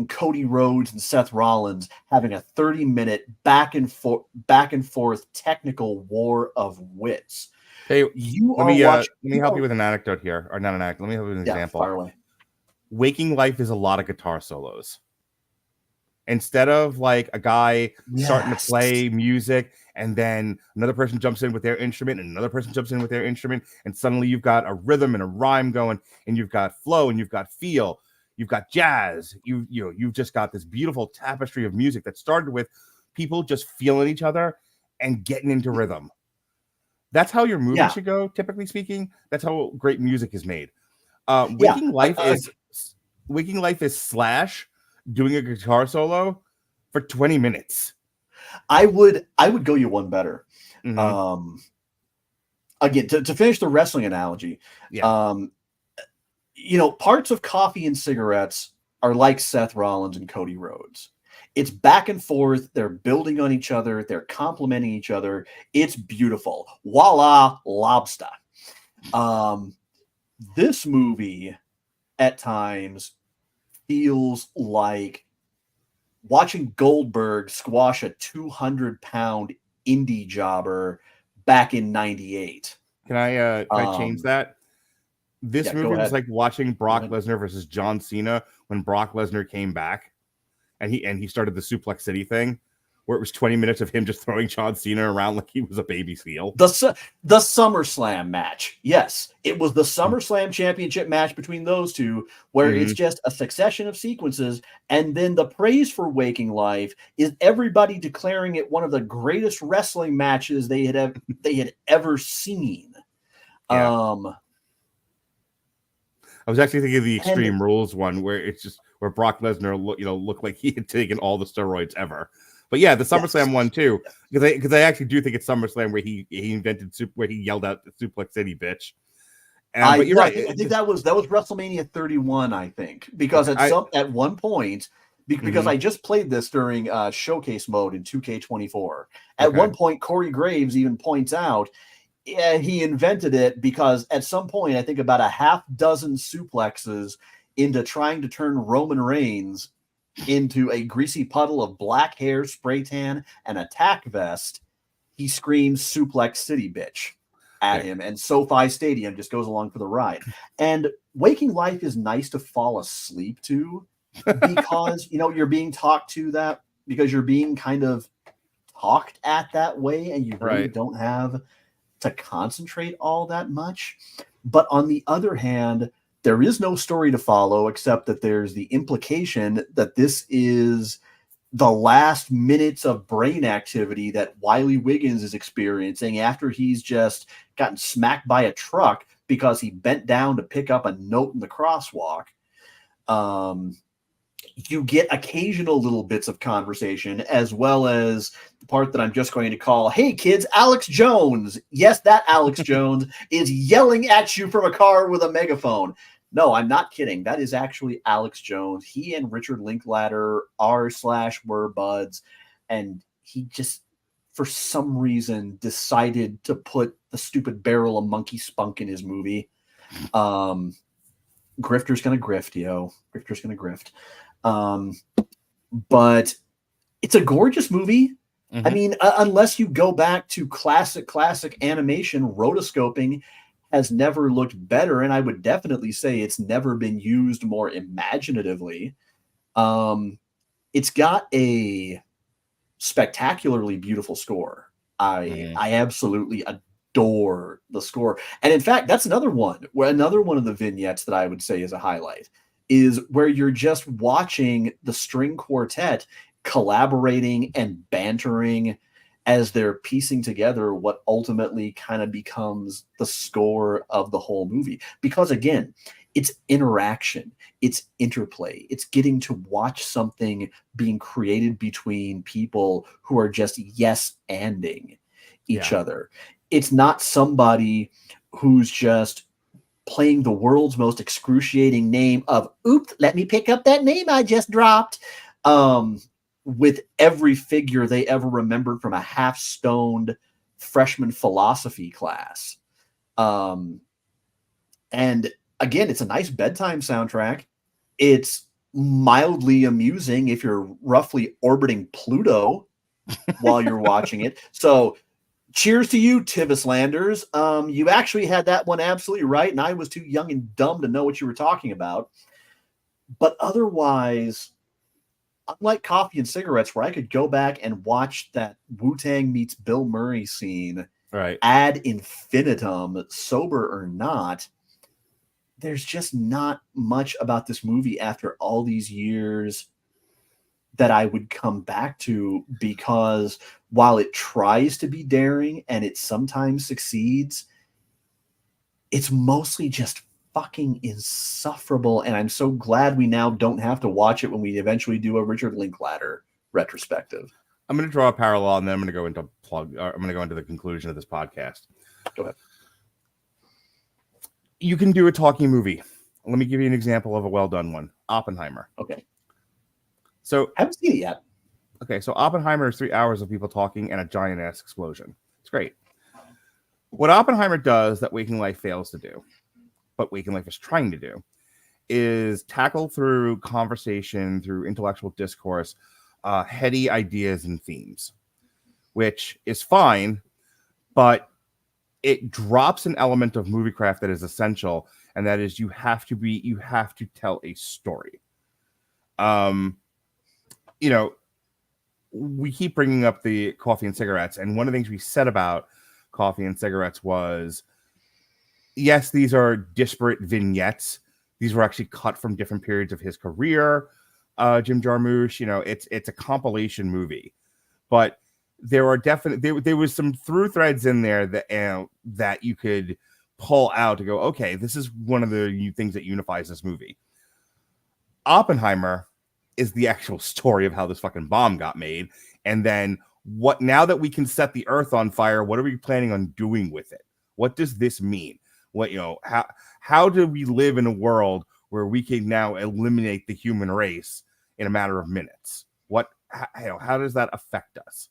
Cody Rhodes and Seth Rollins having a 30-minute back and forth technical war of wits. Hey, Let me help you with an anecdote here, or not an anecdote. Let me help you with an example. Fire away. Waking Life is a lot of guitar solos. Instead of like a guy starting to play music and then another person jumps in with their instrument and another person jumps in with their instrument, and suddenly you've got a rhythm and a rhyme going, and you've got flow and you've got feel. You've got jazz. You've just got this beautiful tapestry of music that started with people just feeling each other and getting into rhythm. That's how your movie should go, typically speaking. That's how great music is made. Waking Life is Slash doing a guitar solo for 20 minutes. I would go you one better. Mm-hmm. Again, to finish the wrestling analogy, parts of Coffee and Cigarettes are like Seth Rollins and Cody Rhodes. It's back and forth. They're building on each other. They're complimenting each other. It's beautiful. Voila, lobster. This movie at times feels like watching Goldberg squash a 200-pound indie jobber back in '98. Can I change that? This movie was like watching Brock Lesnar versus John Cena when Brock Lesnar came back, and he started the Suplex City thing, where it was 20 minutes of him just throwing John Cena around like he was a baby seal. The SummerSlam match. Yes, it was the SummerSlam championship match between those two, where it's just a succession of sequences, and then the praise for Waking Life is everybody declaring it one of the greatest wrestling matches they had ever seen. Yeah. I was actually thinking of the Extreme Rules one, where it's just where Brock Lesnar looked like he had taken all the steroids ever. But yeah, the SummerSlam one too, because I actually do think it's SummerSlam where he invented where he yelled out the Suplex City bitch. But you're right. I think that was WrestleMania 31. I think because at one point, because I just played this during showcase mode in 2K24. At one point, Corey Graves even points out. Yeah, he invented it because at some point, I think about a half dozen suplexes into trying to turn Roman Reigns into a greasy puddle of black hair, spray tan, and a tack vest, he screams Suplex City bitch at him, and SoFi Stadium just goes along for the ride. And Waking Life is nice to fall asleep to because, you're being talked to that because you're being kind of talked at that way, and you really don't have to concentrate all that much. But on the other hand, there is no story to follow except that there's the implication that this is the last minutes of brain activity that Wiley Wiggins is experiencing after he's just gotten smacked by a truck because he bent down to pick up a note in the crosswalk. You get occasional little bits of conversation, as well as the part that I'm just going to call, hey, kids, Alex Jones. Yes, that Alex Jones is yelling at you from a car with a megaphone. No, I'm not kidding. That is actually Alex Jones. He and Richard Linklater were buds, and he just, for some reason, decided to put the stupid barrel of monkey spunk in his movie. Grifter's gonna grift, yo. Grifter's gonna grift. But it's a gorgeous movie. I mean, unless you go back to classic animation, rotoscoping has never looked better, and I would definitely say it's never been used more imaginatively. It's got a spectacularly beautiful score. I absolutely adore the score. And in fact, that's another one of the vignettes that I would say is a highlight, is where you're just watching the string quartet collaborating and bantering as they're piecing together what ultimately kind of becomes the score of the whole movie. Because again, it's interaction, it's interplay, it's getting to watch something being created between people who are just yes-anding each other. It's not somebody who's just playing the world's most excruciating name of, oops, let me pick up that name I just dropped. With every figure they ever remembered from a half-stoned freshman philosophy class. And again, it's a nice bedtime soundtrack. It's mildly amusing if you're roughly orbiting Pluto while you're watching it. So cheers to you, Tivis Landers. You actually had that one absolutely right, and I was too young and dumb to know what you were talking about. But otherwise, unlike Coffee and Cigarettes, where I could go back and watch that Wu-Tang meets Bill Murray scene ad infinitum, sober or not, there's just not much about this movie after all these years that I would come back to, because while it tries to be daring and it sometimes succeeds, it's mostly just fucking insufferable. And I'm so glad we now don't have to watch it when we eventually do a Richard Linklater retrospective. I'm going to draw a parallel, and then I'm going to go into the conclusion of this podcast. Go ahead. You can do a talking movie. Let me give you an example of a well-done one. Oppenheimer. Okay. So I haven't seen it yet. Okay, so Oppenheimer is 3 hours of people talking and a giant-ass explosion. It's great. What Oppenheimer does that Waking Life fails to do, but Waking Life is trying to do, is tackle through conversation, through intellectual discourse, heady ideas and themes, which is fine, but it drops an element of movie craft that is essential, and that is you have to tell a story. We keep bringing up the Coffee and Cigarettes, and one of the things we said about Coffee and Cigarettes was, yes, these are disparate vignettes. These were actually cut from different periods of his career. Jim Jarmusch, it's a compilation movie, but there are there was some through threads in there that you could pull out to go, okay, this is one of the things that unifies this movie. Oppenheimer is the actual story of how this fucking bomb got made, and then now that we can set the earth on fire, what are we planning on doing with it? What does this mean? How do we live in a world where we can now eliminate the human race in a matter of minutes? How does that affect us?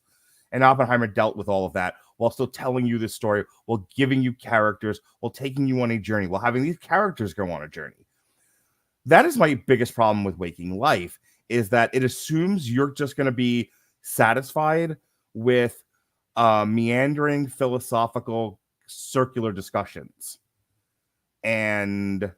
And Oppenheimer dealt with all of that while still telling you this story, while giving you characters, while taking you on a journey, while having these characters go on a journey. That is my biggest problem with Waking Life, is that it assumes you're just going to be satisfied with meandering, philosophical, circular discussions. And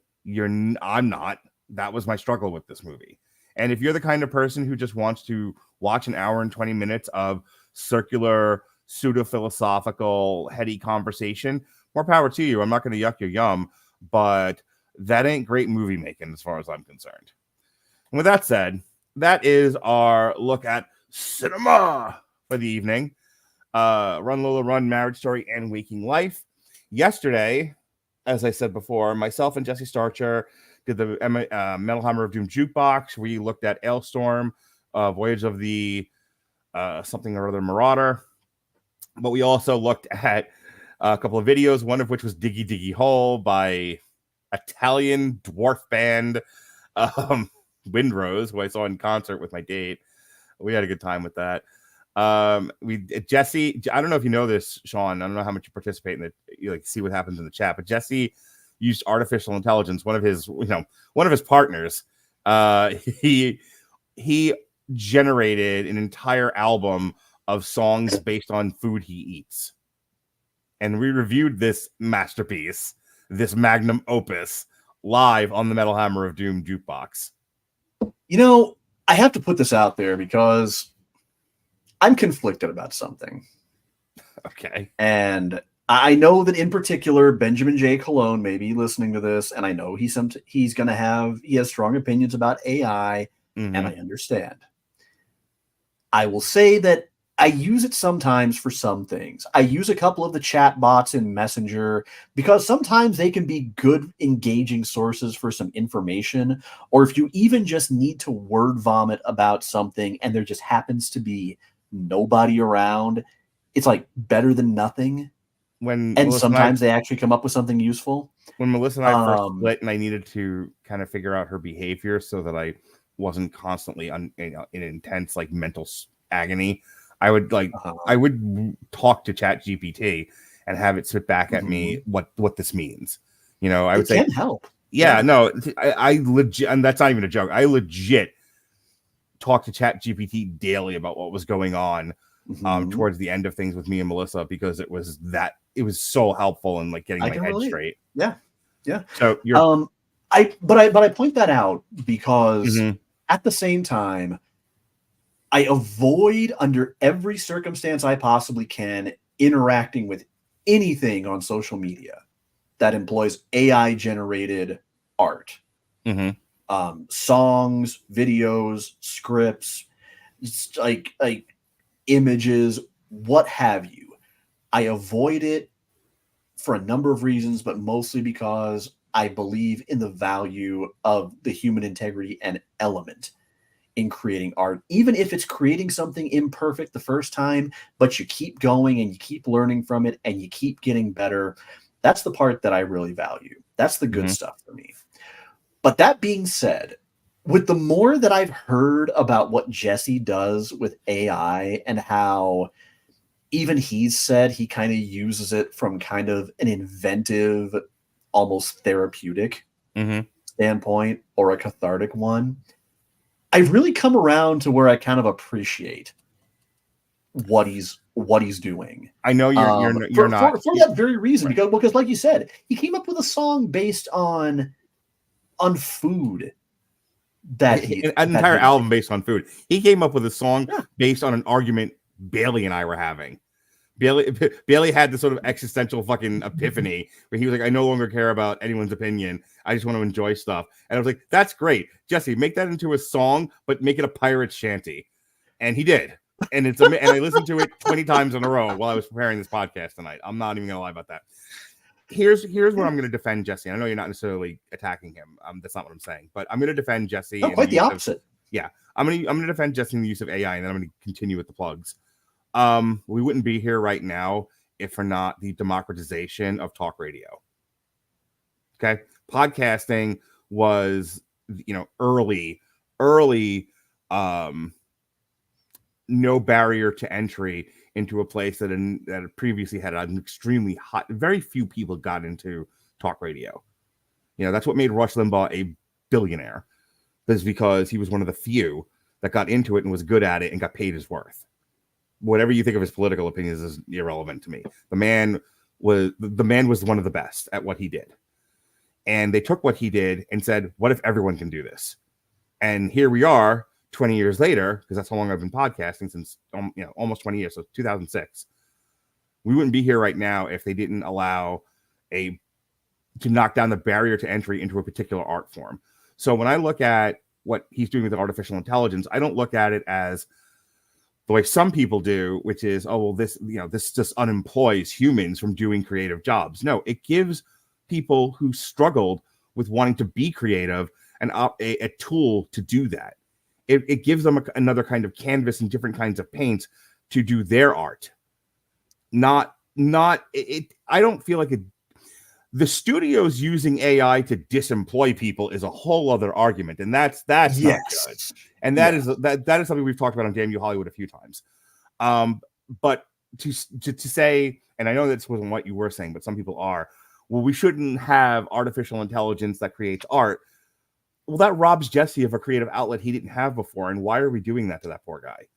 I'm not. That was my struggle with this movie. And if you're the kind of person who just wants to watch an hour and 20 minutes of circular, pseudo-philosophical, heady conversation, more power to you. I'm not going to yuck your yum, but that ain't great movie making as far as I'm concerned. And with that said, that is our look at cinema for the evening. Run Lola Run, Marriage Story, and Waking Life. Yesterday, as I said before, myself and Jesse Starcher did the Metal Hammer of Doom Jukebox. We looked at Ailstorm, Voyage of the something or other Marauder. But we also looked at a couple of videos, one of which was Diggy Diggy Hole by Italian dwarf band Windrose, who I saw in concert with my date. We had a good time with that. Jesse, I don't know if you know this, Sean. I don't know how much you participate in it. You see what happens in the chat, but Jesse used artificial intelligence. One of his partners. He generated an entire album of songs based on food he eats, and we reviewed this masterpiece, this magnum opus, live on the Metal Hammer of Doom Jukebox. I have to put this out there because I'm conflicted about something. Okay. And I know that in particular, Benjamin J. Cologne may be listening to this, and I know he has strong opinions about AI, and I understand. I will say that I use it sometimes for some things. I use a couple of the chat bots in Messenger because sometimes they can be good, engaging sources for some information. Or if you even just need to word vomit about something and there just happens to be nobody around, it's like better than nothing. When And sometimes they actually come up with something useful. When Melissa and I first split, and I needed to kind of figure out her behavior so that I wasn't constantly in intense like mental agony, I would I would talk to Chat GPT and have it spit back at me what this means. You know, I would say can help. Yeah, no, I legit, and that's not even a joke. I legit talk to Chat GPT daily about what was going on towards the end of things with me and Melissa, because it was so helpful in like getting my head straight. Yeah. So you're I point that out because at the same time, I avoid under every circumstance I possibly can interacting with anything on social media that employs AI generated art. Songs, videos, scripts, like images, what have you. I avoid it for a number of reasons, but mostly because I believe in the value of the human integrity and element in creating art, even if it's creating something imperfect the first time, but you keep going and you keep learning from it and you keep getting better. That's the part that I really value. That's the good stuff for me. But that being said, with the more that I've heard about what Jesse does with AI and how even he's said he kind of uses it from kind of an inventive, almost therapeutic standpoint or a cathartic one, I've really come around to where I kind of appreciate what he's doing. I know you're not for that very reason, because like you said, he came up with a song based on food. An entire album based on food. He came up with a song based on an argument Bailey and I were having. Bailey had this sort of existential fucking epiphany where he was like, I no longer care about anyone's opinion. I just want to enjoy stuff. And I was like, that's great. Jesse, make that into a song, but make it a pirate shanty. And he did. And and I listened to it 20 times in a row while I was preparing this podcast tonight. I'm not even going to lie about that. Here's where I'm going to defend Jesse. I know you're not necessarily attacking him. That's not what I'm saying. But I'm going to defend Jesse. No, quite the opposite. I'm going to defend Jesse in the use of AI, and then I'm going to continue with the plugs. We wouldn't be here right now if for not the democratization of talk radio. Okay. Podcasting was, early, no barrier to entry into a place that previously had an extremely hot, very few people got into talk radio. That's what made Rush Limbaugh a billionaire. That's because he was one of the few that got into it and was good at it and got paid his worth. Whatever you think of his political opinions is irrelevant to me. The man was one of the best at what he did. And they took what he did and said, what if everyone can do this? And here we are 20 years later, because that's how long I've been podcasting, since almost 20 years, so 2006. We wouldn't be here right now if they didn't allow to knock down the barrier to entry into a particular art form. So when I look at what he's doing with artificial intelligence, I don't look at it as the way some people do, which is, oh, well, this just unemploys humans from doing creative jobs. No, it gives people who struggled with wanting to be creative a tool to do that. It gives them another kind of canvas and different kinds of paints to do their art. I don't feel like the studios using AI to disemploy people is a whole other argument, and that's not good. And that is something we've talked about on Damn You Hollywood a few times. But to say, and I know this wasn't what you were saying, but some people are, well, we shouldn't have artificial intelligence that creates art. Well, that robs Jesse of a creative outlet he didn't have before, and why are we doing that to that poor guy?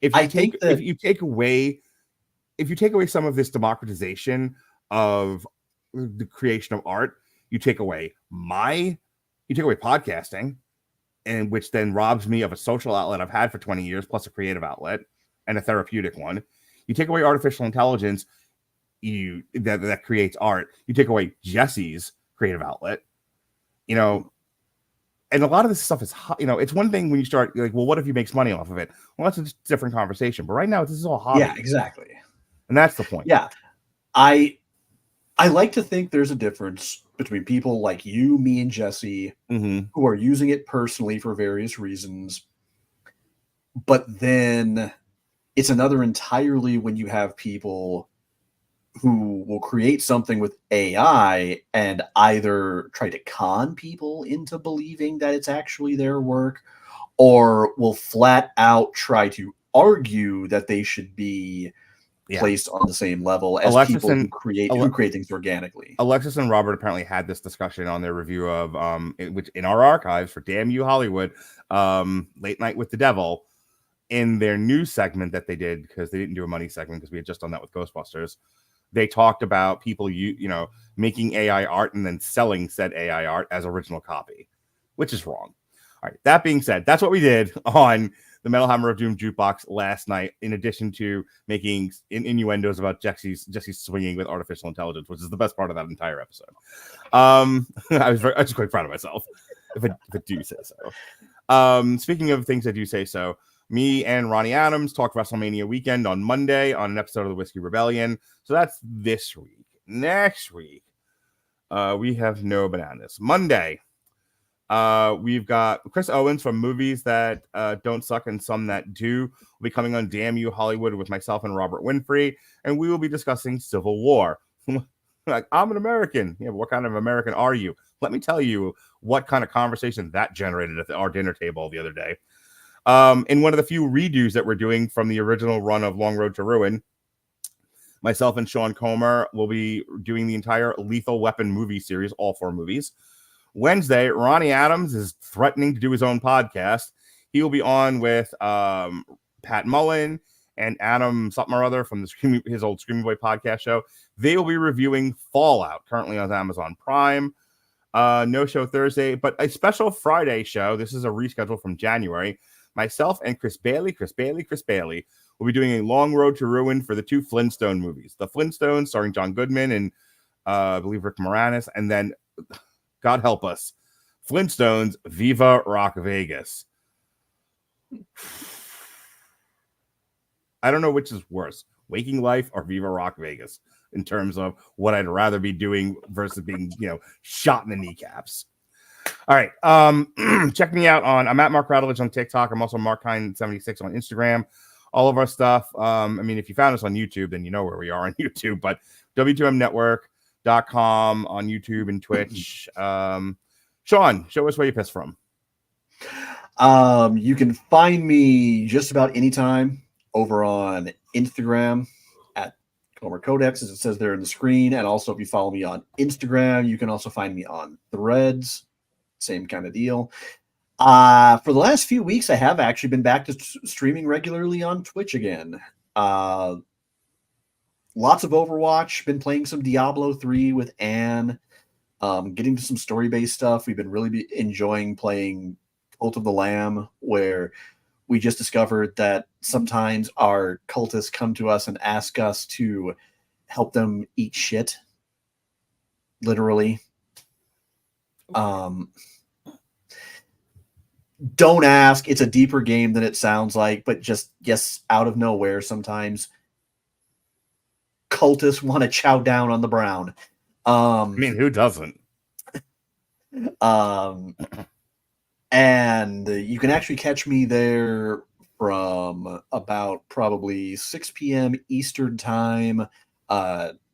If you take away some of this democratization of the creation of art, you take away podcasting, and which then robs me of a social outlet I've had for 20 years, plus a creative outlet and a therapeutic one. You take away artificial intelligence, that creates art. You take away Jesse's creative outlet, and And a lot of this stuff is, it's one thing when you start like, well, what if he makes money off of it? Well, that's a different conversation. But right now, this is all hobby. Yeah, exactly. And that's the point. Yeah. I like to think there's a difference between people like you, me, and Jesse who are using it personally for various reasons. But then it's another entirely when you have people who will create something with AI and either try to con people into believing that it's actually their work, or will flat out try to argue that they should be placed on the same level as people who create things organically. Alexis and Robert apparently had this discussion on their review of which in our archives for Damn You Hollywood, Late Night with the Devil, in their news segment that they did, because they didn't do a money segment because we had just done that with Ghostbusters. They talked about people making AI art and then selling said AI art as original copy, which is wrong. All right, that being said, that's what we did on the Metal Hammer of Doom jukebox last night, in addition to making innuendos about Jesse swinging with artificial intelligence, which is the best part of that entire episode. I was quite proud of myself, if I do say so. Speaking of things I do say so, me and Ronnie Adams talked WrestleMania weekend on Monday on an episode of the Whiskey Rebellion. So that's this week. Next week, we have no bananas. Monday, we've got Chris Owens from Movies That Don't Suck and Some That Do will be coming on Damn You Hollywood with myself and Robert Winfrey, and we will be discussing Civil War. Like, I'm an American. Yeah, but what kind of American are you? Let me tell you what kind of conversation that generated at our dinner table the other day. In one of the few redos that we're doing from the original run of Long Road to Ruin, myself and Sean Comer will be doing the entire Lethal Weapon movie series, all 4 movies. Wednesday, Ronnie Adams is threatening to do his own podcast. He will be on with Pat Mullen and Adam something or other from his old Screaming Boy podcast show. They will be reviewing Fallout, currently on Amazon Prime. No show Thursday, but a special Friday show. This is a reschedule from January. Myself and Chris Bailey will be doing a Long Road to Ruin for the 2 Flintstone movies. The Flintstones, starring John Goodman and I believe Rick Moranis, and then, God help us, Flintstones Viva Rock Vegas. I don't know which is worse, Waking Life or Viva Rock Vegas, in terms of what I'd rather be doing versus being, shot in the kneecaps. All right. Check me out I'm at Mark Radulich on TikTok. I'm also MarkKine76 on Instagram. All of our stuff. If you found us on YouTube, then you know where we are on YouTube, but W2Mnetwork.com on YouTube and Twitch. Sean, show us where you piss from. You can find me just about anytime over on Instagram at Comer Codex, as it says there in the screen. And also, if you follow me on Instagram, you can also find me on Threads. Same kind of deal. For the last few weeks, I have actually been back to streaming regularly on Twitch again. Lots of Overwatch. Been playing some Diablo 3 with Anne. Getting to some story-based stuff. We've been really enjoying playing Cult of the Lamb, where we just discovered that sometimes our cultists come to us and ask us to help them eat shit. Literally. Don't ask. It's a deeper game than it sounds like, but just, yes, out of nowhere, sometimes cultists want to chow down on the brown. Who doesn't? And you can actually catch me there from about probably 6 p.m. Eastern time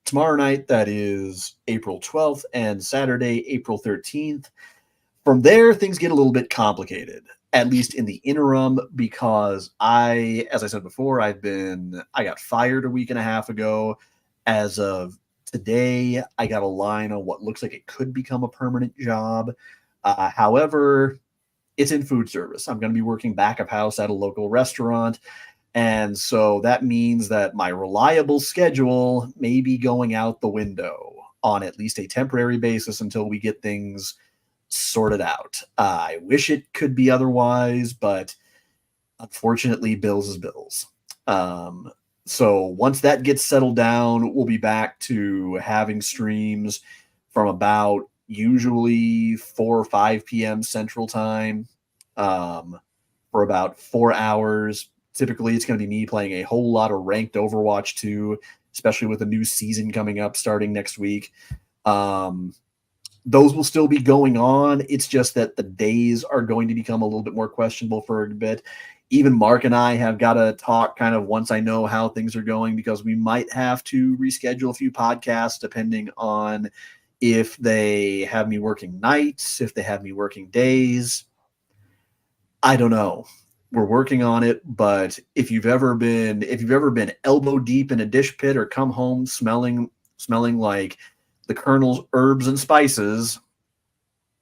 tomorrow night. That is April 12th, and Saturday, April 13th. From there, things get a little bit complicated, at least in the interim, because as I said before, I got fired a week and a half ago. As of today, I got a line on what looks like it could become a permanent job. However, it's in food service. I'm going to be working back of house at a local restaurant. And so that means that my reliable schedule may be going out the window on at least a temporary basis until we get things sorted out. I wish it could be otherwise, but unfortunately, bills is bills. So once that gets settled down, we'll be back to having streams from about usually 4 or 5 p.m. Central Time, for about 4 hours. Typically, it's going to be me playing a whole lot of ranked Overwatch 2, especially with a new season coming up starting next week. Those will still be going on. It's just that the days are going to become a little bit more questionable for a bit. Even Mark and I have got to talk kind of once I know how things are going, because we might have to reschedule a few podcasts depending on if they have me working nights, if they have me working days. I don't know. We're working on it, but if you've ever been elbow deep in a dish pit or come home smelling like the Colonel's herbs and spices,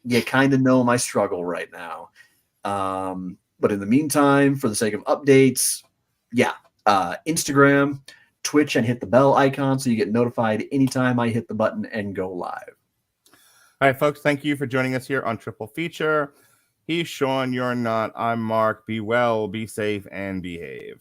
you kind of know my struggle right now. But in the meantime, for the sake of updates, Instagram, Twitch, and hit the bell icon so you get notified anytime I hit the button and go live. All right, folks, thank you for joining us here on Triple Feature. He's Sean, you're not. I'm Mark. Be well, be safe, and behave.